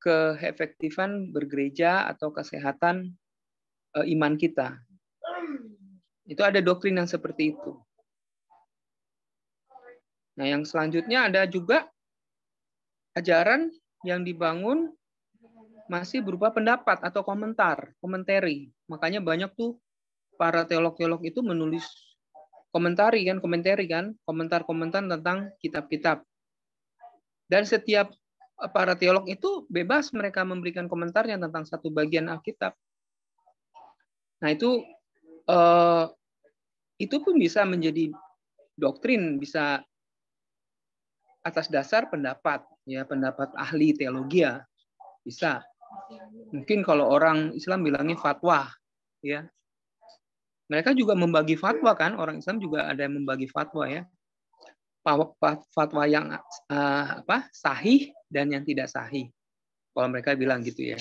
keefektifan bergereja atau kesehatan iman kita. Itu ada doktrin yang seperti itu. Nah, yang selanjutnya ada juga ajaran yang dibangun masih berupa pendapat atau komentari. Makanya banyak tuh para teolog-teolog itu menulis komentari kan, komentar-komentar tentang kitab-kitab. Dan setiap para teolog itu bebas mereka memberikan komentarnya tentang satu bagian Alkitab. Nah itu itu pun bisa menjadi doktrin, bisa atas dasar pendapat, ya pendapat ahli teologi ya, bisa. Mungkin kalau orang Islam bilangnya fatwa, ya. Mereka juga membagi fatwa kan, orang Islam juga ada yang membagi fatwa ya. Fatwa yang sahih dan yang tidak sahih. Kalau mereka bilang gitu ya.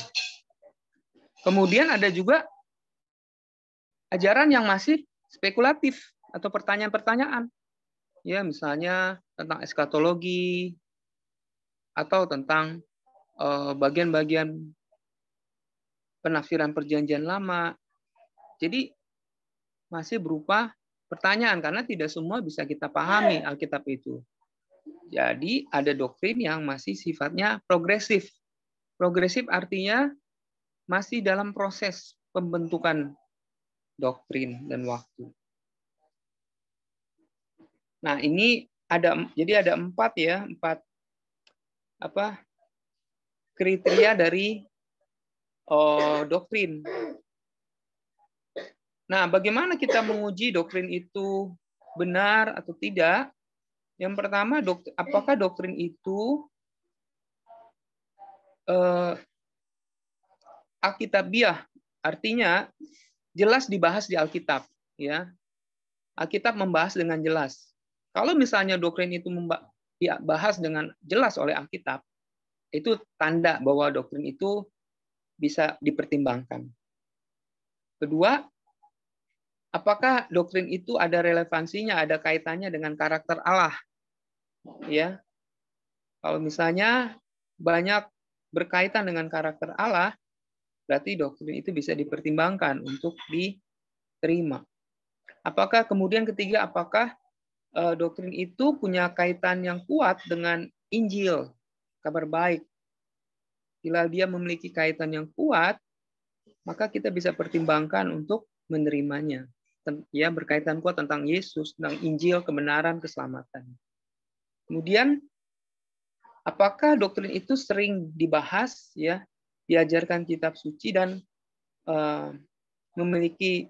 Kemudian ada juga ajaran yang masih spekulatif atau pertanyaan-pertanyaan. Ya, misalnya tentang eskatologi atau tentang bagian-bagian penafsiran perjanjian lama. Jadi masih berupa pertanyaan karena tidak semua bisa kita pahami Alkitab itu. Jadi ada doktrin yang masih sifatnya progresif. Progresif artinya masih dalam proses pembentukan doktrin dan waktu. Nah, ini jadi ada empat kriteria dari doktrin. Nah, bagaimana kita menguji doktrin itu benar atau tidak? Yang pertama, apakah doktrin itu Alkitabiah, artinya jelas dibahas di Alkitab, ya. Alkitab membahas dengan jelas. Kalau misalnya doktrin itu dibahas dengan jelas oleh Alkitab, itu tanda bahwa doktrin itu bisa dipertimbangkan. Kedua, apakah doktrin itu ada relevansinya, ada kaitannya dengan karakter Allah? Ya. Kalau misalnya banyak berkaitan dengan karakter Allah, berarti doktrin itu bisa dipertimbangkan untuk diterima. Apakah kemudian ketiga, apakah doktrin itu punya kaitan yang kuat dengan Injil, kabar baik? Bila dia memiliki kaitan yang kuat, maka kita bisa pertimbangkan untuk menerimanya. Ya, berkaitan kuat tentang Yesus, tentang Injil, kebenaran, keselamatan. Kemudian, apakah doktrin itu sering dibahas, ya, diajarkan kitab suci dan memiliki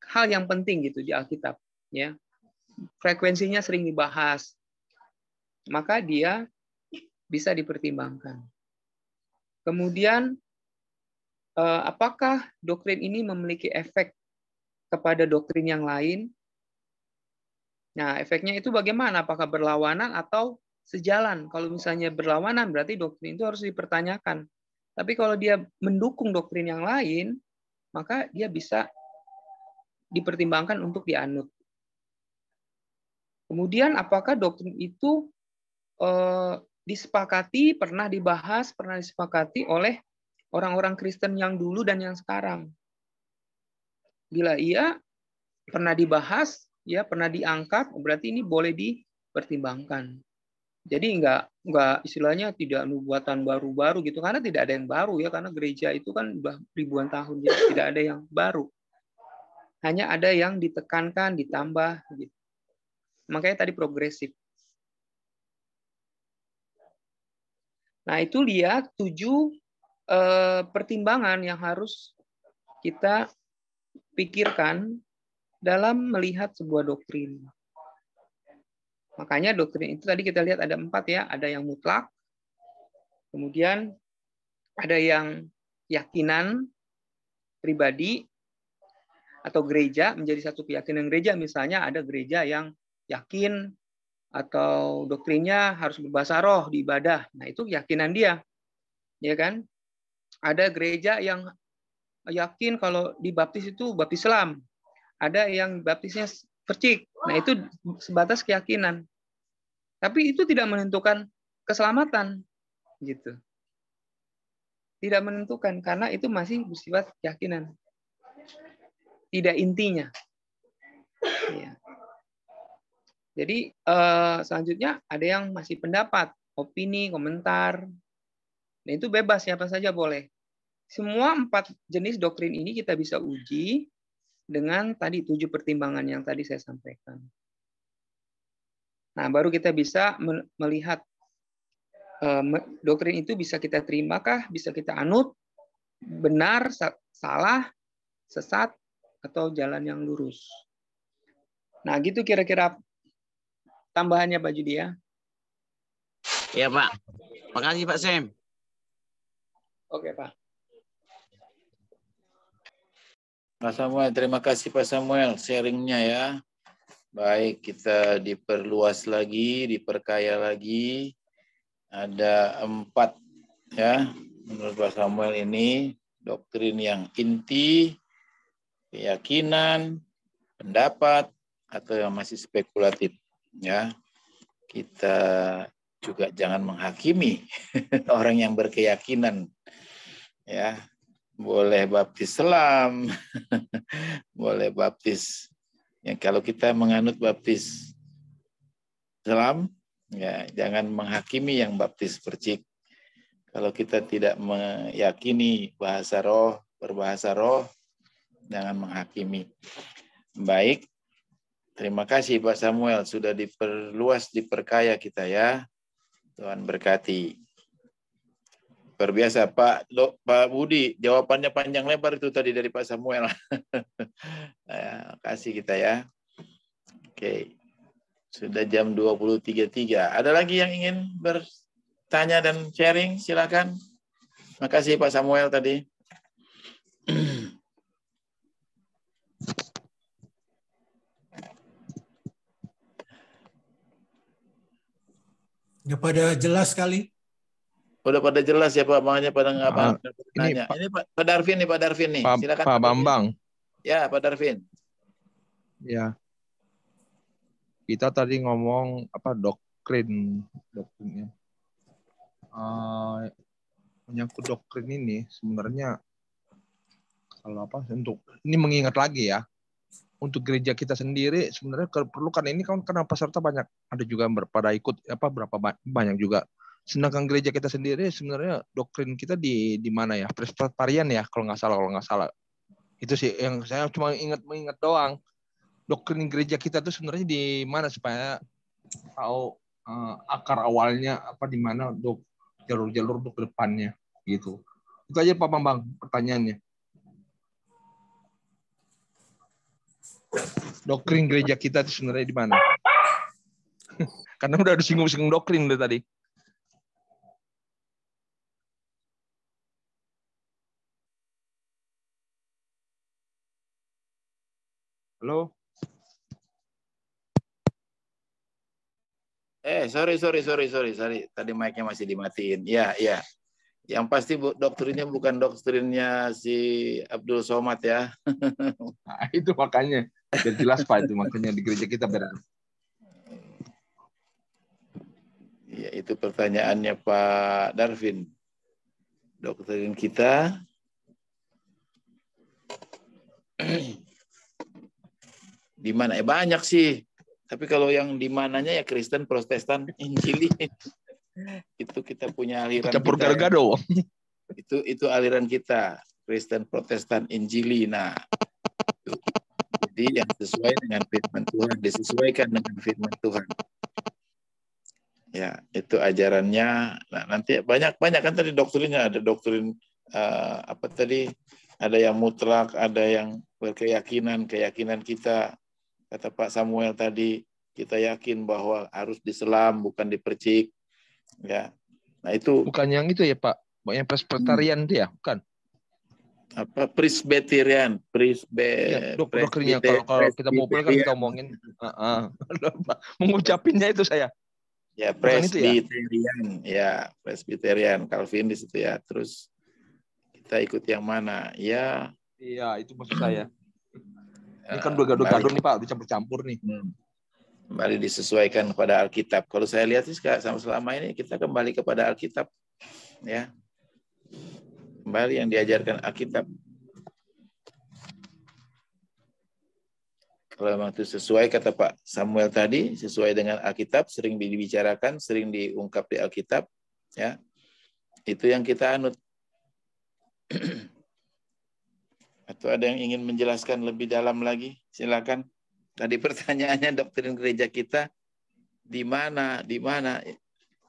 hal yang penting gitu di Alkitab, ya. Frekuensinya sering dibahas, maka dia bisa dipertimbangkan. Kemudian, apakah doktrin ini memiliki efek kepada doktrin yang lain? Nah, efeknya itu bagaimana? Apakah berlawanan atau sejalan? Kalau misalnya berlawanan, berarti doktrin itu harus dipertanyakan. Tapi kalau dia mendukung doktrin yang lain, maka dia bisa dipertimbangkan untuk dianut. Kemudian, apakah doktrin itu disepakati, pernah dibahas, pernah disepakati oleh orang-orang Kristen yang dulu dan yang sekarang? Bila iya, pernah dibahas, ya pernah diangkat, berarti ini boleh dipertimbangkan. Jadi enggak istilahnya tidak nubuatan baru-baru gitu, karena tidak ada yang baru ya, karena gereja itu kan udah ribuan tahun, jadi tidak ada yang baru. Hanya ada yang ditekankan, ditambah gitu. Makanya tadi progresif. Nah, itu lihat 7 pertimbangan yang harus kita pikirkan dalam melihat sebuah doktrin. Makanya doktrin itu tadi kita lihat ada 4 ya, ada yang mutlak, kemudian ada yang keyakinan pribadi atau gereja, menjadi satu keyakinan gereja. Misalnya ada gereja yang yakin atau doktrinnya harus berbahasa roh di ibadah. Nah, itu keyakinan dia. Ya kan? Ada gereja yang yakin kalau dibaptis itu baptis Islam. Ada yang baptisnya percik. Nah, itu sebatas keyakinan. Tapi itu tidak menentukan keselamatan gitu. Tidak menentukan karena itu masih bersifat keyakinan. Tidak intinya. Ya. Jadi selanjutnya ada yang masih pendapat, opini, komentar. Nah, itu bebas, siapa saja boleh. Semua 4 jenis doktrin ini kita bisa uji dengan tadi 7 pertimbangan yang tadi saya sampaikan. Nah, baru kita bisa melihat doktrin itu bisa kita terimakah, bisa kita anut, benar, salah, sesat, atau jalan yang lurus. Nah, gitu kira-kira tambahannya Pak Judi ya. Ya Pak. Makasih Pak Sam. Oke Pak. Pak Samuel, terima kasih Pak Samuel sharingnya ya. Baik, kita diperluas lagi, diperkaya lagi. Ada 4 ya. Menurut Pak Samuel ini doktrin yang inti, keyakinan, pendapat, atau yang masih spekulatif. Ya, kita juga jangan menghakimi orang yang berkeyakinan. Ya, boleh baptis selam, boleh baptis. Ya, kalau kita menganut baptis selam, ya jangan menghakimi yang baptis percik. Kalau kita tidak meyakini bahasa roh, berbahasa roh, jangan menghakimi. Baik, terima kasih Pak Samuel sudah diperluas, diperkaya kita ya. Tuhan berkati. Berbiasa Pak Budi, jawabannya panjang lebar itu tadi dari Pak Samuel. Nah, kasih kita ya. Oke. Sudah jam 20.33. Ada lagi yang ingin bertanya dan sharing? Silakan. Makasih Pak Samuel tadi. Ya pada jelas sekali. Udah pada jelas ya Pak, makanya pada nanya. Ini Pak Darvin nih, Pak Darvin nih. Silakan Pak Bambang. Ya, Pak Darvin. Ya. Kita tadi ngomong doktrinnya. Menyangkut doktrin ini sebenarnya kalau untuk ini mengingat lagi ya. Untuk gereja kita sendiri sebenarnya perlukan ini kan karena peserta banyak, ada juga pada ikut banyak juga. Sedangkan gereja kita sendiri sebenarnya doktrin kita di mana ya? Presbyterian ya kalau nggak salah. Itu sih yang saya cuma mengingat doang. Doktrin gereja kita itu sebenarnya di mana supaya tahu akar awalnya apa di mana untuk jalur-jalur untuk depannya gitu. Itu aja Pak Bambang pertanyaannya. Doktrin gereja kita itu sebenarnya di mana? Karena udah disinggung-singgung doktrin dari tadi. Halo? Sorry. Tadi mic-nya masih dimatiin. Ya. Yang pasti doktrinnya bukan doktrinnya si Abdul Somad ya. Nah, itu makanya. Biar jelas Pak itu makanya di gereja kita berada. Ya, itu pertanyaannya Pak Darvin. Doktrin kita di mana? Banyak sih. Tapi kalau yang di mananya ya Kristen, Protestan, Injili. Itu kita punya aliran campur kita. Gargado. Itu aliran kita, Kristen, Protestan, Injili. Nah, jadi yang sesuai dengan firman Tuhan, disesuaikan dengan firman Tuhan. Ya, itu ajarannya. Nah, nanti banyak kan tadi doktrinnya, ada doktrin ada yang mutlak, ada yang berkeyakinan kita. Kata Pak Samuel tadi, kita yakin bahwa harus diselam, bukan dipercik. Ya. Nah, itu bukan yang itu ya, Pak. Yang Presbyterian itu ya, bukan? Apa Presbyterian? Ya, doktrinnya kalau kita mau kan kita omongin. Mengucapinnya itu saya. Ya, Presbyterian. Ya, Presbyterian. Calvin di situ ya. Terus kita ikut yang mana? Ya. Iya, itu maksud saya. Ini kan udah gaduh-gaduh nih Pak, udah campur-campur nih. Kembali disesuaikan kepada Alkitab. Kalau saya lihat sih selama ini kita kembali kepada Alkitab. Ya. Kembali yang diajarkan Alkitab. Kalau memang itu sesuai kata Pak Samuel tadi, sesuai dengan Alkitab, sering dibicarakan, sering diungkap di Alkitab, ya. Itu yang kita anut. Atau ada yang ingin menjelaskan lebih dalam lagi? Silakan. Tadi pertanyaannya doktrin gereja kita di mana? Di mana?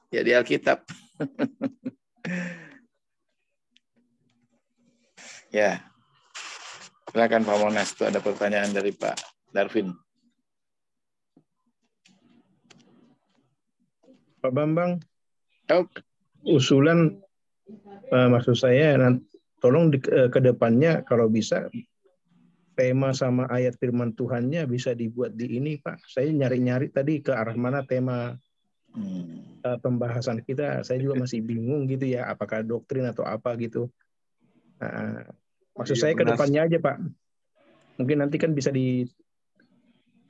Ya di Alkitab. Ya. Silakan Pak Monas, itu ada pertanyaan dari Pak Darwin. Pak Bambang, Oh, usulan maksud saya tolong ke depannya kalau bisa tema sama ayat firman Tuhannya bisa dibuat di ini, Pak. Saya nyari-nyari tadi ke arah mana tema pembahasan kita. Saya juga masih bingung gitu ya, apakah doktrin atau apa gitu. Maksud saya ke depannya aja, Pak. Mungkin nanti kan bisa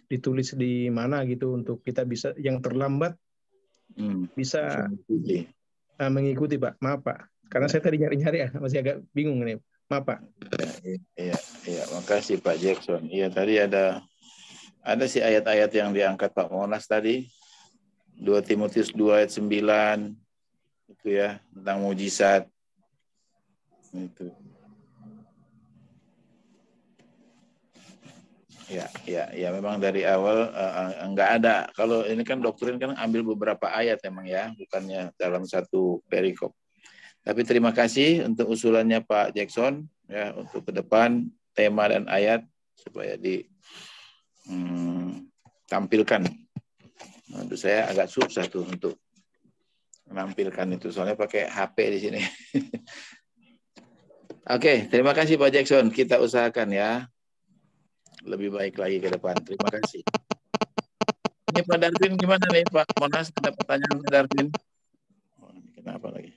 ditulis di mana gitu untuk kita bisa yang terlambat bisa mengikuti, Pak. Maaf, Pak. Karena saya tadi nyari-nyari ya, masih agak bingung nih. Maaf, Pak. Iya, makasih Pak Jackson. Iya, tadi ada sih ayat-ayat yang diangkat Pak Monas tadi. 2 Timotius 2 ayat 9 itu ya, tentang mujizat. Itu. Ya, memang dari awal enggak ada. Kalau ini kan doktrin kan ambil beberapa ayat emang ya, bukannya dalam satu perikop. Tapi terima kasih untuk usulannya Pak Jackson ya, untuk ke depan tema dan ayat supaya ditampilkan. Untuk saya agak susah tuh untuk menampilkan itu, soalnya pakai HP di sini. Oke, terima kasih Pak Jackson. Kita usahakan ya lebih baik lagi ke depan. Terima kasih. Ini Pak Darwin gimana nih Pak Monas? Ada pertanyaan Pak Darwin? Kenapa lagi?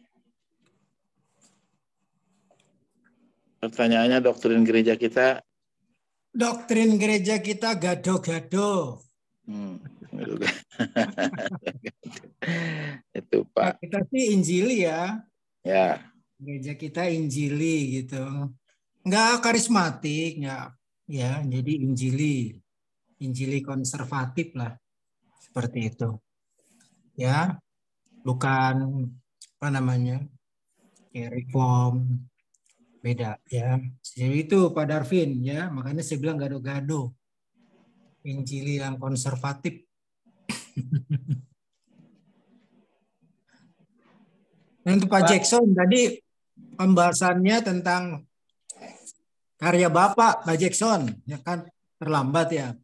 Pertanyaannya doktrin gereja kita. Doktrin gereja kita gado-gado. Itu Pak. Kita sih Injili ya. Ya. Gereja kita Injili gitu. Enggak karismatik, enggak. Ya, jadi Injili konservatif lah. Seperti itu. Ya. Bukan apa namanya? Kayak reform. Beda ya. Jadi itu Pak Darwin ya, makanya saya bilang gado-gado. Injili yang konservatif. Dan untuk Pak Jackson tadi pembahasannya tentang karya Bapak Jackson, ya kan terlambat ya.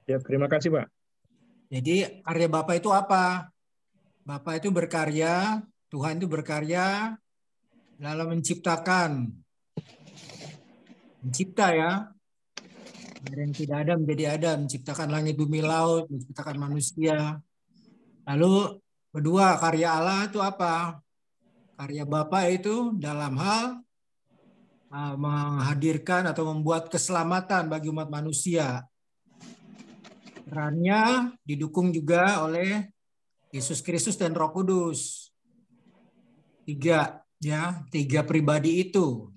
Ya, terima kasih Pak. Jadi karya Bapak itu apa? Bapak itu berkarya, Tuhan itu berkarya dalam mencipta ya. Dari yang tidak ada menjadi ada, menciptakan langit bumi laut, menciptakan manusia. Lalu kedua, karya Allah itu apa? Karya Bapa itu dalam hal menghadirkan atau membuat keselamatan bagi umat manusia. Perannya didukung juga oleh Yesus Kristus dan Roh Kudus. Tiga pribadi itu.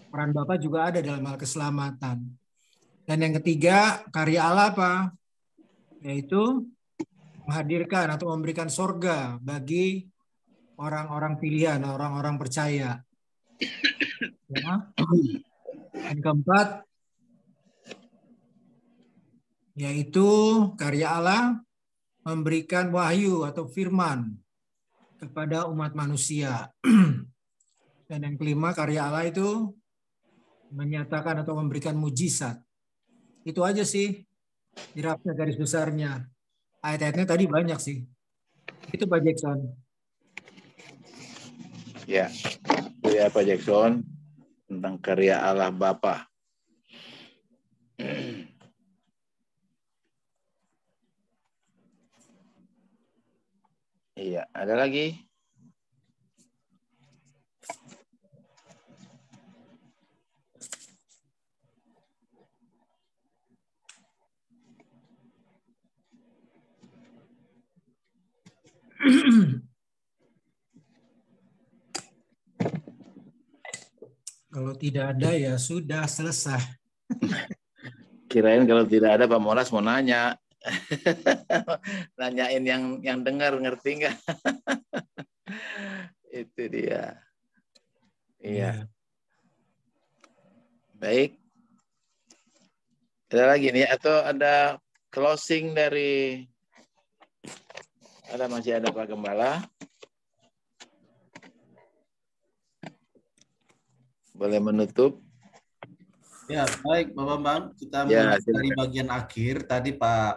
Peran Bapa juga ada dalam hal keselamatan. Dan yang ketiga, karya Allah apa? Yaitu menghadirkan atau memberikan sorga bagi orang-orang pilihan, orang-orang percaya. Ya. Dan keempat, yaitu karya Allah memberikan wahyu atau firman kepada umat manusia. Dan yang kelima, karya Allah itu menyatakan atau memberikan mujizat. Itu aja sih dirapnya garis besarnya. Ayat-ayatnya tadi banyak sih. Itu Pak Jackson. Ya, itu ya Pak Jackson tentang karya Allah Bapa. Iya, ada lagi? Kalau tidak ada ya sudah selesai. Kirain kalau tidak ada Pak Monas mau nanya. Nanyain yang dengar ngerti nggak? Itu dia. Iya. Baik. Ada lagi nih atau ada closing dari masih ada Pak Gembala? Boleh menutup? Ya, baik Bapak Bambang, kita Ya, mulai dari silakan. bagian akhir. Tadi Pak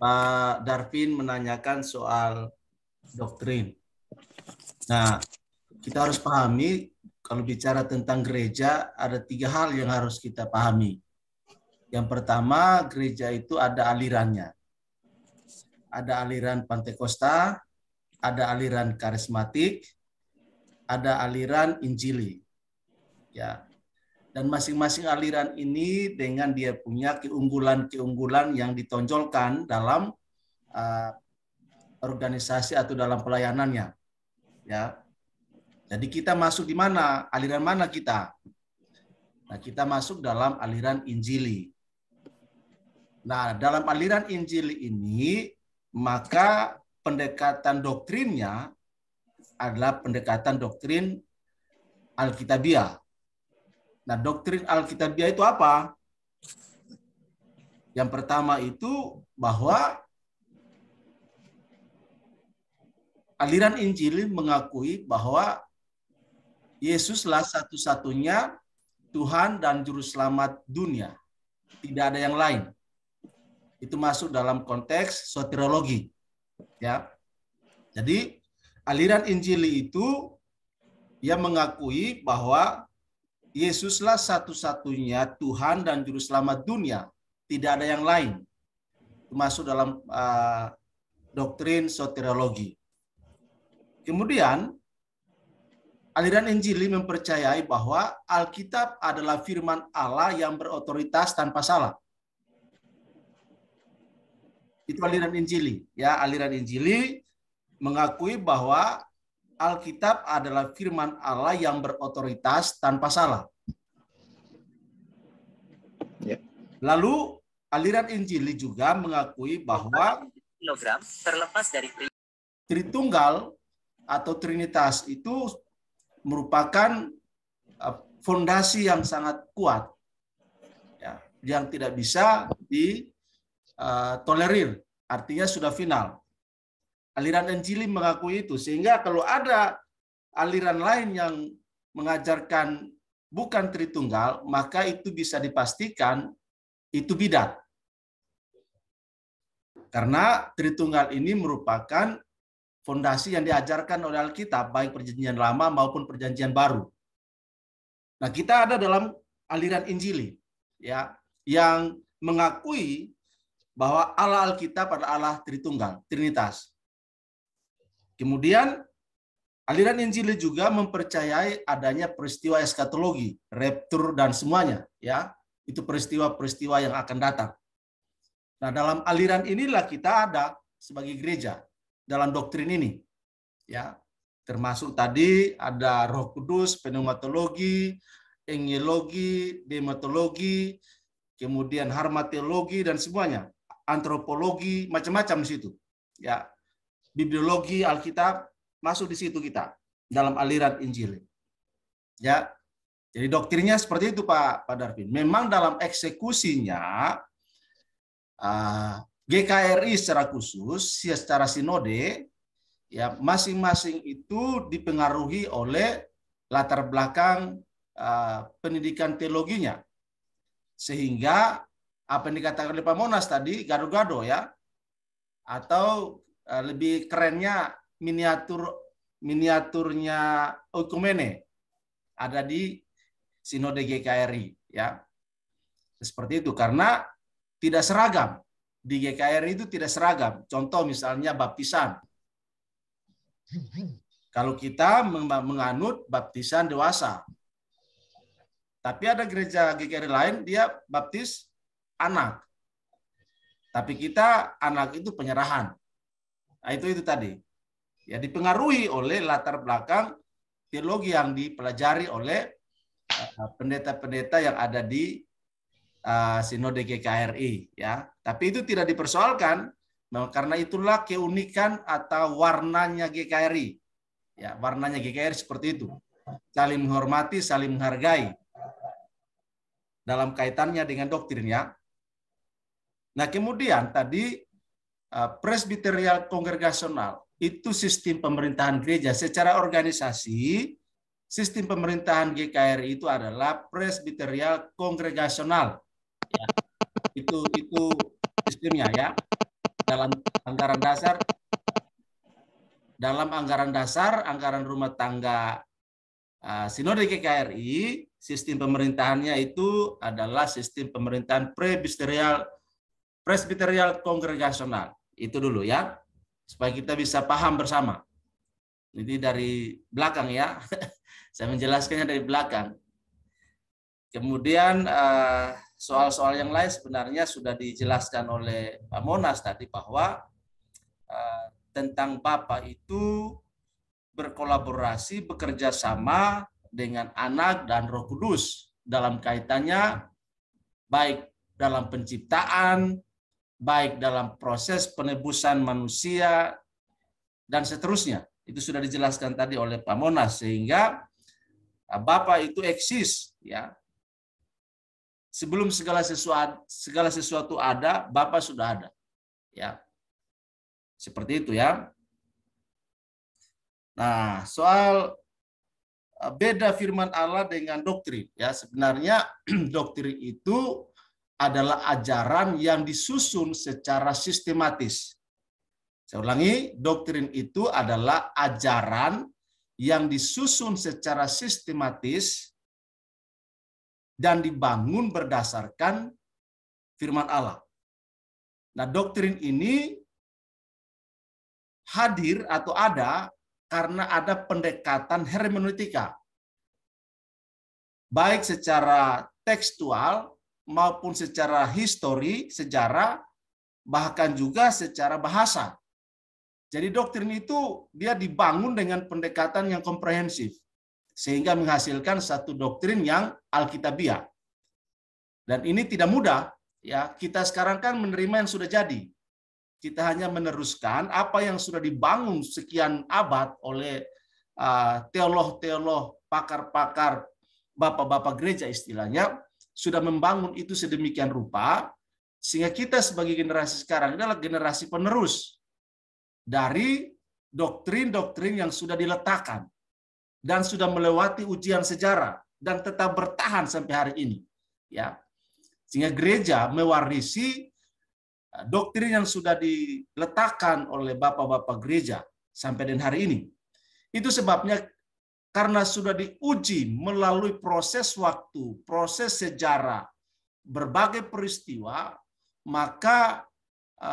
Pak Darvin menanyakan soal doktrin. Nah, kita harus pahami kalau bicara tentang gereja ada 3 hal yang harus kita pahami. Yang pertama, gereja itu ada alirannya. Ada aliran Pantekosta, ada aliran karismatik, ada aliran Injili. Ya. Dan masing-masing aliran ini dengan dia punya keunggulan-keunggulan yang ditonjolkan dalam organisasi atau dalam pelayanannya. Ya. Jadi kita masuk di mana? Aliran mana kita? Nah, kita masuk dalam aliran Injili. Nah, dalam aliran Injili ini, maka pendekatan doktrinnya adalah pendekatan doktrin Alkitabiah. Nah, doktrin Alkitabiah itu apa? Yang pertama itu bahwa aliran Injil mengakui bahwa Yesuslah satu-satunya Tuhan dan Juru Selamat dunia. Tidak ada yang lain. Itu masuk dalam konteks soteriologi. Ya. Jadi, aliran Injil itu ia mengakui bahwa Yesuslah satu-satunya Tuhan dan Juru Selamat dunia. Tidak ada yang lain. Masuk dalam doktrin soteriologi. Kemudian, aliran Injili mempercayai bahwa Alkitab adalah firman Allah yang berotoritas tanpa salah. Itu aliran Injili. Ya, aliran Injili mengakui bahwa Alkitab adalah firman Allah yang berotoritas tanpa salah. Ya. Lalu aliran Injili juga mengakui bahwa terlepas dari Tritunggal atau Trinitas itu merupakan fondasi yang sangat kuat, ya, yang tidak bisa ditolerir. Artinya sudah final. Aliran Injili mengakui itu, sehingga kalau ada aliran lain yang mengajarkan bukan Tritunggal, maka itu bisa dipastikan itu bidat. Karena Tritunggal ini merupakan fondasi yang diajarkan oleh Alkitab, baik Perjanjian Lama maupun Perjanjian Baru. Nah, kita ada dalam aliran Injili, ya, yang mengakui bahwa Allah Alkitab adalah Allah Tritunggal, Trinitas. Kemudian aliran Injil juga mempercayai adanya peristiwa eskatologi, raptur dan semuanya, ya. Itu peristiwa-peristiwa yang akan datang. Nah, dalam aliran inilah kita ada sebagai gereja dalam doktrin ini. Ya. Termasuk tadi ada Roh Kudus, pneumatologi, engeologi, dematologi, kemudian harmateologi dan semuanya. Antropologi, macam-macam di situ. Ya. Bibliologi Alkitab masuk di situ kita dalam aliran Injil. Ya. Jadi doktrinnya seperti itu Pak Darvin. Memang dalam eksekusinya GKRI secara khusus, secara sinode, ya masing-masing itu dipengaruhi oleh latar belakang pendidikan teologinya. Sehingga apa yang dikatakan oleh Pak Monas tadi, gado-gado ya, atau lebih kerennya miniaturnya oikumene ada di sinode GKRI ya. Seperti itu karena tidak seragam. Di GKRI itu tidak seragam. Contoh misalnya baptisan. Kalau kita menganut baptisan dewasa. Tapi ada gereja GKRI lain dia baptis anak. Tapi kita anak itu penyerahan. Nah, itu tadi. Ya dipengaruhi oleh latar belakang teologi yang dipelajari oleh pendeta-pendeta yang ada di sinode GKRI ya. Tapi itu tidak dipersoalkan karena itulah keunikan atau warnanya GKRI. Ya, warnanya GKRI seperti itu. Saling menghormati, saling menghargai dalam kaitannya dengan doktrinnya. Nah, kemudian tadi presbiterial kongregasional itu sistem pemerintahan gereja secara organisasi sistem pemerintahan GKRI itu adalah presbiterial kongregasional. Ya. Itu sistemnya ya. Dalam anggaran dasar, anggaran rumah tangga Sinode GKRI, sistem pemerintahannya itu adalah sistem pemerintahan presbiterial kongregasional. Itu dulu ya, supaya kita bisa paham bersama. Jadi dari belakang ya, saya menjelaskannya dari belakang. Kemudian soal-soal yang lain sebenarnya sudah dijelaskan oleh Pak Monas tadi bahwa tentang Bapa itu berkolaborasi, bekerja sama dengan Anak dan Roh Kudus dalam kaitannya baik dalam penciptaan, baik dalam proses penebusan manusia, dan seterusnya. Itu sudah dijelaskan tadi oleh Pak Monas, sehingga Bapa itu eksis ya. Sebelum segala sesuatu ada, Bapa sudah ada. Ya. Seperti itu ya. Nah, soal beda firman Allah dengan doktrin ya, sebenarnya doktrin itu adalah ajaran yang disusun secara sistematis. Saya ulangi, doktrin itu adalah ajaran yang disusun secara sistematis dan dibangun berdasarkan firman Allah. Nah, doktrin ini hadir atau ada karena ada pendekatan hermeneutika, baik secara tekstual maupun secara histori, sejarah, bahkan juga secara bahasa. Jadi doktrin itu dia dibangun dengan pendekatan yang komprehensif, sehingga menghasilkan satu doktrin yang alkitabiah. Dan ini tidak mudah, ya. Kita sekarang kan menerima yang sudah jadi. Kita hanya meneruskan apa yang sudah dibangun sekian abad oleh teolog-teolog, pakar-pakar, bapak-bapak gereja istilahnya, sudah membangun itu sedemikian rupa, sehingga kita sebagai generasi sekarang adalah generasi penerus dari doktrin-doktrin yang sudah diletakkan dan sudah melewati ujian sejarah dan tetap bertahan sampai hari ini. Ya, sehingga gereja mewarisi doktrin yang sudah diletakkan oleh bapak-bapak gereja sampai dengan hari ini. Itu sebabnya karena sudah diuji melalui proses waktu, proses sejarah, berbagai peristiwa, maka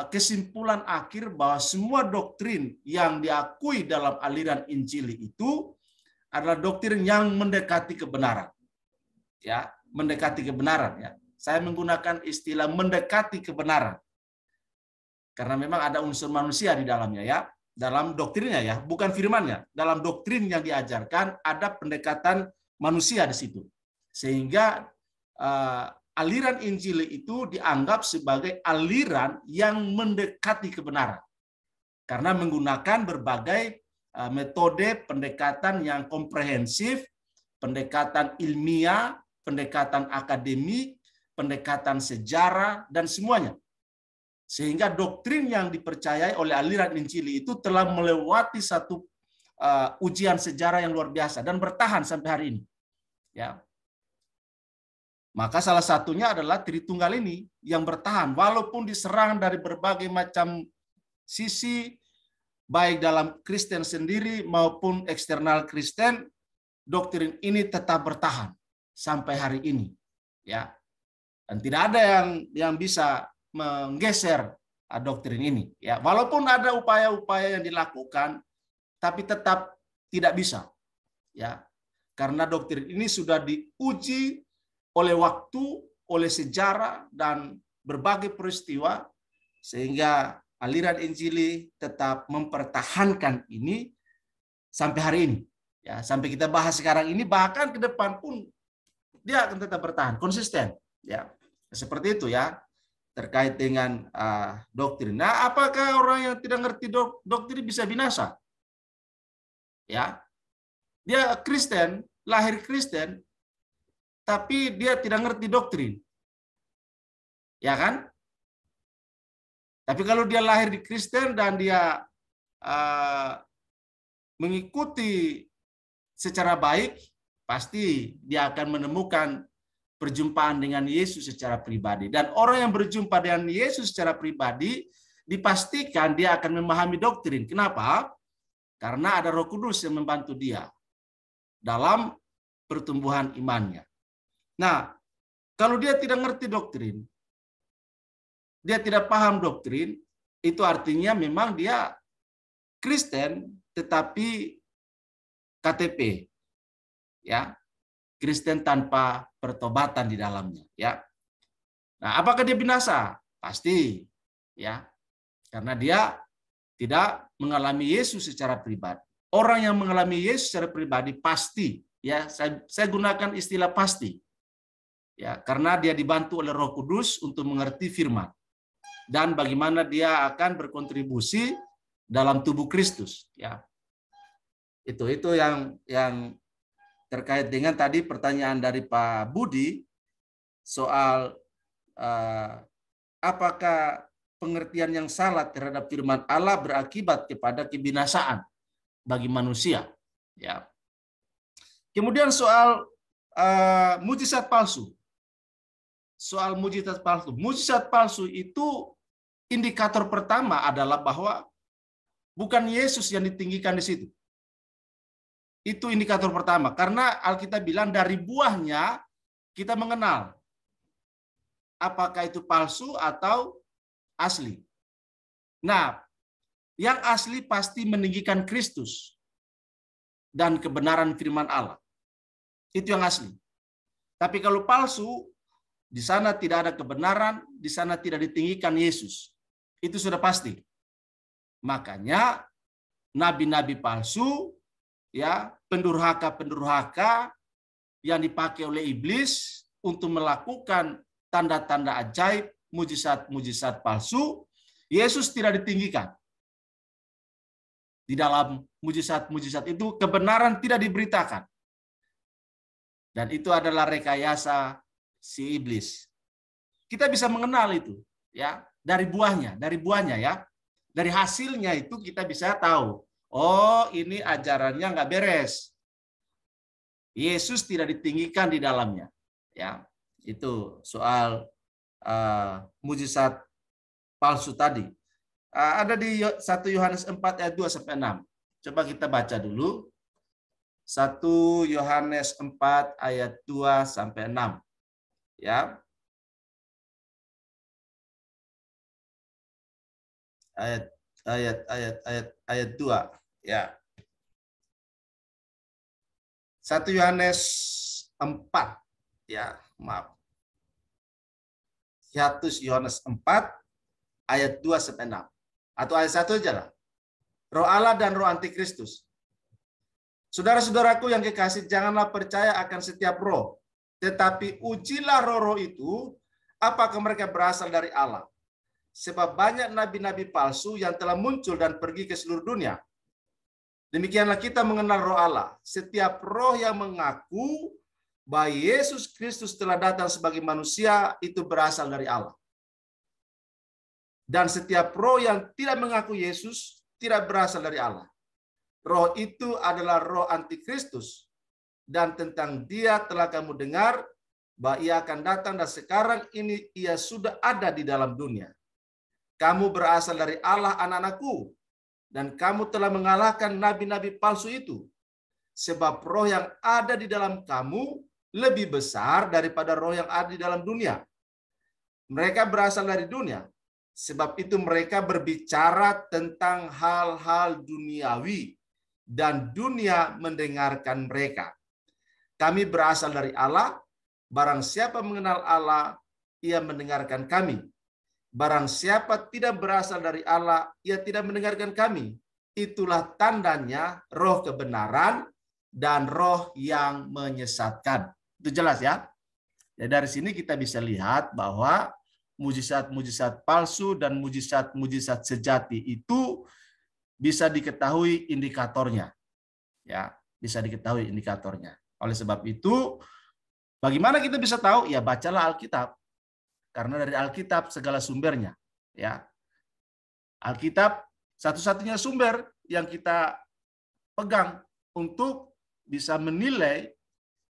kesimpulan akhir bahwa semua doktrin yang diakui dalam aliran Injili itu adalah doktrin yang mendekati kebenaran. Ya, mendekati kebenaran ya. Saya menggunakan istilah mendekati kebenaran. Karena memang ada unsur manusia di dalamnya ya, dalam doktrinnya ya, bukan firmannya. Dalam doktrin yang diajarkan ada pendekatan manusia di situ, sehingga aliran Injil itu dianggap sebagai aliran yang mendekati kebenaran, karena menggunakan berbagai metode pendekatan yang komprehensif, pendekatan ilmiah, pendekatan akademik, pendekatan sejarah dan semuanya. Sehingga doktrin yang dipercayai oleh aliran Injili itu telah melewati satu ujian sejarah yang luar biasa dan bertahan sampai hari ini. Ya. Maka salah satunya adalah Tritunggal ini yang bertahan walaupun diserang dari berbagai macam sisi, baik dalam Kristen sendiri maupun eksternal Kristen, doktrin ini tetap bertahan sampai hari ini. Ya. Dan tidak ada yang bisa menggeser doktrin ini ya, walaupun ada upaya-upaya yang dilakukan tapi tetap tidak bisa ya, karena doktrin ini sudah diuji oleh waktu, oleh sejarah dan berbagai peristiwa, sehingga aliran Injili tetap mempertahankan ini sampai hari ini ya, sampai kita bahas sekarang ini, bahkan ke depan pun dia akan tetap bertahan konsisten ya, seperti itu ya. Terkait dengan doktrin. Nah, apakah orang yang tidak ngerti doktrin bisa binasa? Ya, dia Kristen, lahir Kristen, tapi dia tidak ngerti doktrin, ya kan? Tapi kalau dia lahir di Kristen dan dia mengikuti secara baik pasti dia akan menemukan perjumpaan dengan Yesus secara pribadi. Dan orang yang berjumpa dengan Yesus secara pribadi, dipastikan dia akan memahami doktrin. Kenapa? Karena ada Roh Kudus yang membantu dia dalam pertumbuhan imannya. Nah, kalau dia tidak ngerti doktrin, dia tidak paham doktrin, itu artinya memang dia Kristen tetapi KTP, ya, Kristen tanpa pertobatan di dalamnya, ya. Nah, apakah dia binasa? Pasti, ya, karena dia tidak mengalami Yesus secara pribadi. Orang yang mengalami Yesus secara pribadi pasti, ya, saya gunakan istilah pasti, ya, karena dia dibantu oleh Roh Kudus untuk mengerti firman dan bagaimana dia akan berkontribusi dalam tubuh Kristus, ya. Itu yang terkait dengan tadi pertanyaan dari Pak Budi soal apakah pengertian yang salah terhadap firman Allah berakibat kepada kebinasaan bagi manusia, ya. Kemudian soal mujizat palsu. Soal mujizat palsu. Mujizat palsu itu indikator pertama adalah bahwa bukan Yesus yang ditinggikan di situ. Itu indikator pertama. Karena Alkitab bilang dari buahnya kita mengenal apakah itu palsu atau asli. Nah, yang asli pasti meninggikan Kristus dan kebenaran firman Allah. Itu yang asli. Tapi kalau palsu, di sana tidak ada kebenaran, di sana tidak ditinggikan Yesus. Itu sudah pasti. Makanya nabi-nabi palsu, ya, pendurhaka-pendurhaka yang dipakai oleh iblis untuk melakukan tanda-tanda ajaib, mujizat-mujizat palsu, Yesus tidak ditinggikan. Di dalam mujizat-mujizat itu kebenaran tidak diberitakan. Dan itu adalah rekayasa si iblis. Kita bisa mengenal itu, ya, dari buahnya, ya. Dari hasilnya itu kita bisa tahu, oh, ini ajarannya nggak beres. Yesus tidak ditinggikan di dalamnya, ya. Itu soal mujizat palsu tadi. Ada di 1 Yohanes 4 ayat 2 sampai 6. Coba kita baca dulu. 1 Yohanes 4 ayat 2 sampai 6. Ya. Ayat 2, ya. 1 Yohanes 4, ya, maaf. 1 Yohanes 4 ayat 2 sampai 6. Atau ayat 1 aja lah. Roh Allah dan roh antikristus. Saudara-saudaraku yang kekasih, janganlah percaya akan setiap roh, tetapi ujilah roh-roh itu apakah mereka berasal dari Allah. Sebab banyak nabi-nabi palsu yang telah muncul dan pergi ke seluruh dunia. Demikianlah kita mengenal roh Allah. Setiap roh yang mengaku bahwa Yesus Kristus telah datang sebagai manusia itu berasal dari Allah. Dan setiap roh yang tidak mengaku Yesus tidak berasal dari Allah. Roh itu adalah roh antikristus. Dan tentang dia telah kamu dengar bahwa ia akan datang dan sekarang ini ia sudah ada di dalam dunia. Kamu berasal dari Allah, anak-anakku, dan kamu telah mengalahkan nabi-nabi palsu itu. Sebab roh yang ada di dalam kamu lebih besar daripada roh yang ada di dalam dunia. Mereka berasal dari dunia. Sebab itu mereka berbicara tentang hal-hal duniawi dan dunia mendengarkan mereka. Kami berasal dari Allah, barang siapa mengenal Allah, ia mendengarkan kami. Barang siapa tidak berasal dari Allah, ia tidak mendengarkan kami. Itulah tandanya roh kebenaran dan roh yang menyesatkan. Itu jelas ya. Ya, dari sini kita bisa lihat bahwa mujizat-mujizat palsu dan mujizat-mujizat sejati itu bisa diketahui indikatornya. Ya, bisa diketahui indikatornya. Oleh sebab itu, bagaimana kita bisa tahu? Ya, bacalah Alkitab. Karena dari Alkitab segala sumbernya, ya. Alkitab satu-satunya sumber yang kita pegang untuk bisa menilai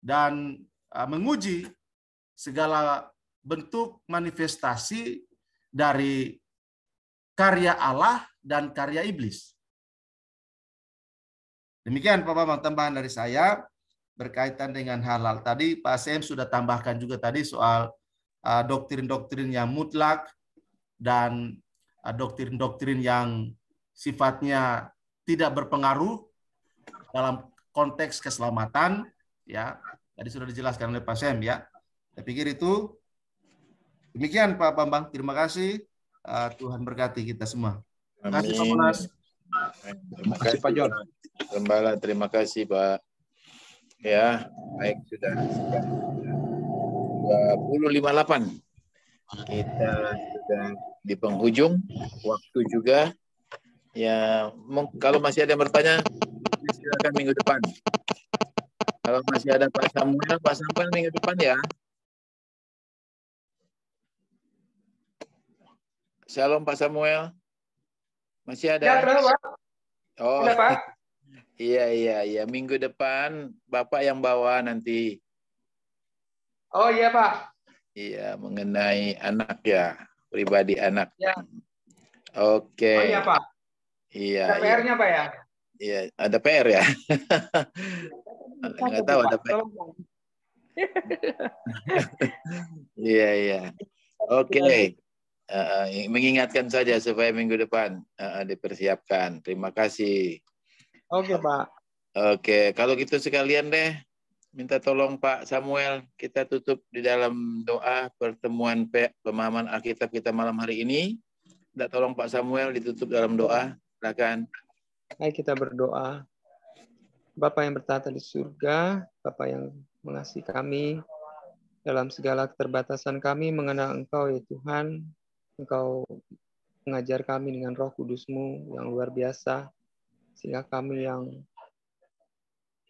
dan menguji segala bentuk manifestasi dari karya Allah dan karya iblis. Demikian Pak Bambang tambahan dari saya berkaitan dengan hal-hal tadi. Pak Sem sudah tambahkan juga tadi soal doktrin-doktrin yang mutlak dan doktrin-doktrin yang sifatnya tidak berpengaruh dalam konteks keselamatan, ya. Tadi sudah dijelaskan oleh Pak Sem, ya. Saya pikir itu demikian Pak Bambang. Terima kasih. Tuhan berkati kita semua. Terima kasih Pak Monas. Terima kasih Pak John. Gembala, terima kasih Pak. Ya, baik sudah 20.58. Kita sudah di penghujung waktu juga. Ya, kalau masih ada yang bertanya, silakan minggu depan. Kalau masih ada Pak Samuel minggu depan ya. Shalom Pak Samuel. Masih ada? Ya, Pak. Oh, ada, Pak. Iya. Minggu depan Bapak yang bawa nanti. Oh iya Pak. Iya, mengenai anak ya, pribadi anak. Ya. Oke. Oh iya Pak. Iya. Ada PR-nya Pak ya? Iya, ada PR ya. Nggak tahu ada PR. Iya. Oke. Mengingatkan saja supaya minggu depan dipersiapkan. Terima kasih. Oke Pak. Oke, kalau gitu sekalian deh, minta tolong Pak Samuel, kita tutup di dalam doa pertemuan pemahaman Alkitab kita malam hari ini. Minta tolong Pak Samuel ditutup dalam doa. Silakan. Baik, kita berdoa. Bapa yang bertata di surga, Bapa yang mengasihi kami, dalam segala keterbatasan kami mengenal Engkau ya Tuhan. Engkau mengajar kami dengan Roh Kudus-Mu yang luar biasa, sehingga kami yang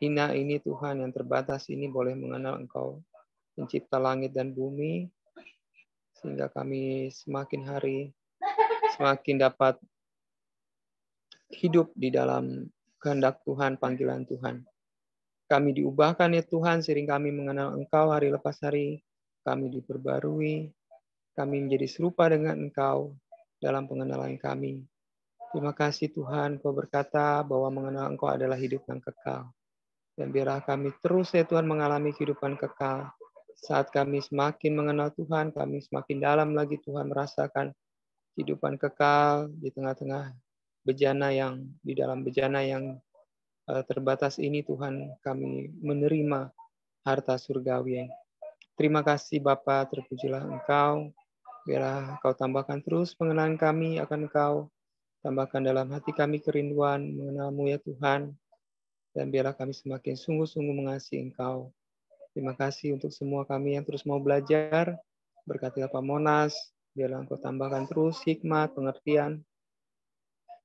hina ini Tuhan, yang terbatas ini boleh mengenal Engkau, pencipta langit dan bumi, sehingga kami semakin hari semakin dapat hidup di dalam kehendak Tuhan, panggilan Tuhan. Kami diubahkan ya Tuhan, sering kami mengenal Engkau hari lepas hari, kami diperbarui, kami menjadi serupa dengan Engkau dalam pengenalan kami. Terima kasih Tuhan, Kau berkata bahwa mengenal Engkau adalah hidup yang kekal. Dan biarlah kami terus ya Tuhan mengalami kehidupan kekal. Saat kami semakin mengenal Tuhan, kami semakin dalam lagi Tuhan merasakan kehidupan kekal di tengah-tengah bejana yang, di dalam bejana yang terbatas ini Tuhan, kami menerima harta surgawi. Terima kasih Bapa, terpujilah Engkau. Biarlah Kau tambahkan terus pengenalan kami akan Engkau. Tambahkan dalam hati kami kerinduan mengenal-Mu ya Tuhan. Dan biarlah kami semakin sungguh-sungguh mengasihi Engkau. Terima kasih untuk semua kami yang terus mau belajar. Berkatilah Pak Monas. Biarlah Engkau tambahkan terus hikmat, pengertian.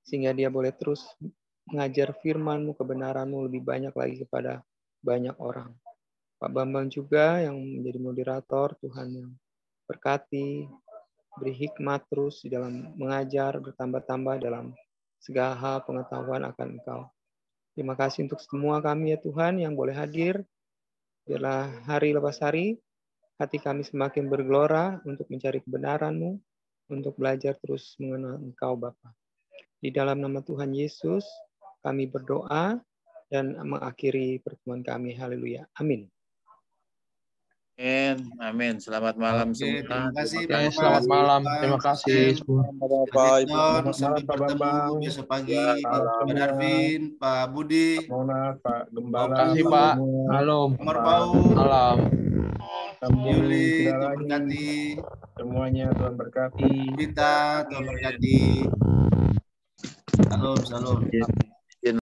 Sehingga dia boleh terus mengajar firman-Mu, kebenaran-Mu lebih banyak lagi kepada banyak orang. Pak Bambang juga yang menjadi moderator, Tuhan yang berkati, beri hikmat terus di dalam mengajar, bertambah-tambah dalam segala hal pengetahuan akan Engkau. Terima kasih untuk semua kami ya Tuhan yang boleh hadir. Biarlah hari lepas hari, hati kami semakin bergelora untuk mencari kebenaran-Mu, untuk belajar terus mengenal Engkau Bapa. Di dalam nama Tuhan Yesus, kami berdoa dan mengakhiri pertemuan kami. Haleluya. Amin. Amin. Selamat malam semua. Terima kasih. Selamat malam. Terima kasih. Sampai bertemu besok pagi. Pak Darwin, Pak Budi, Pak Monas, Pak Gembala. Terima kasih Pak. Halo. Nomor Pau. Malam. Yuli, Tuhan berkati. Semuanya Tuhan berkati. Kita, Tuhan berkati. Salam.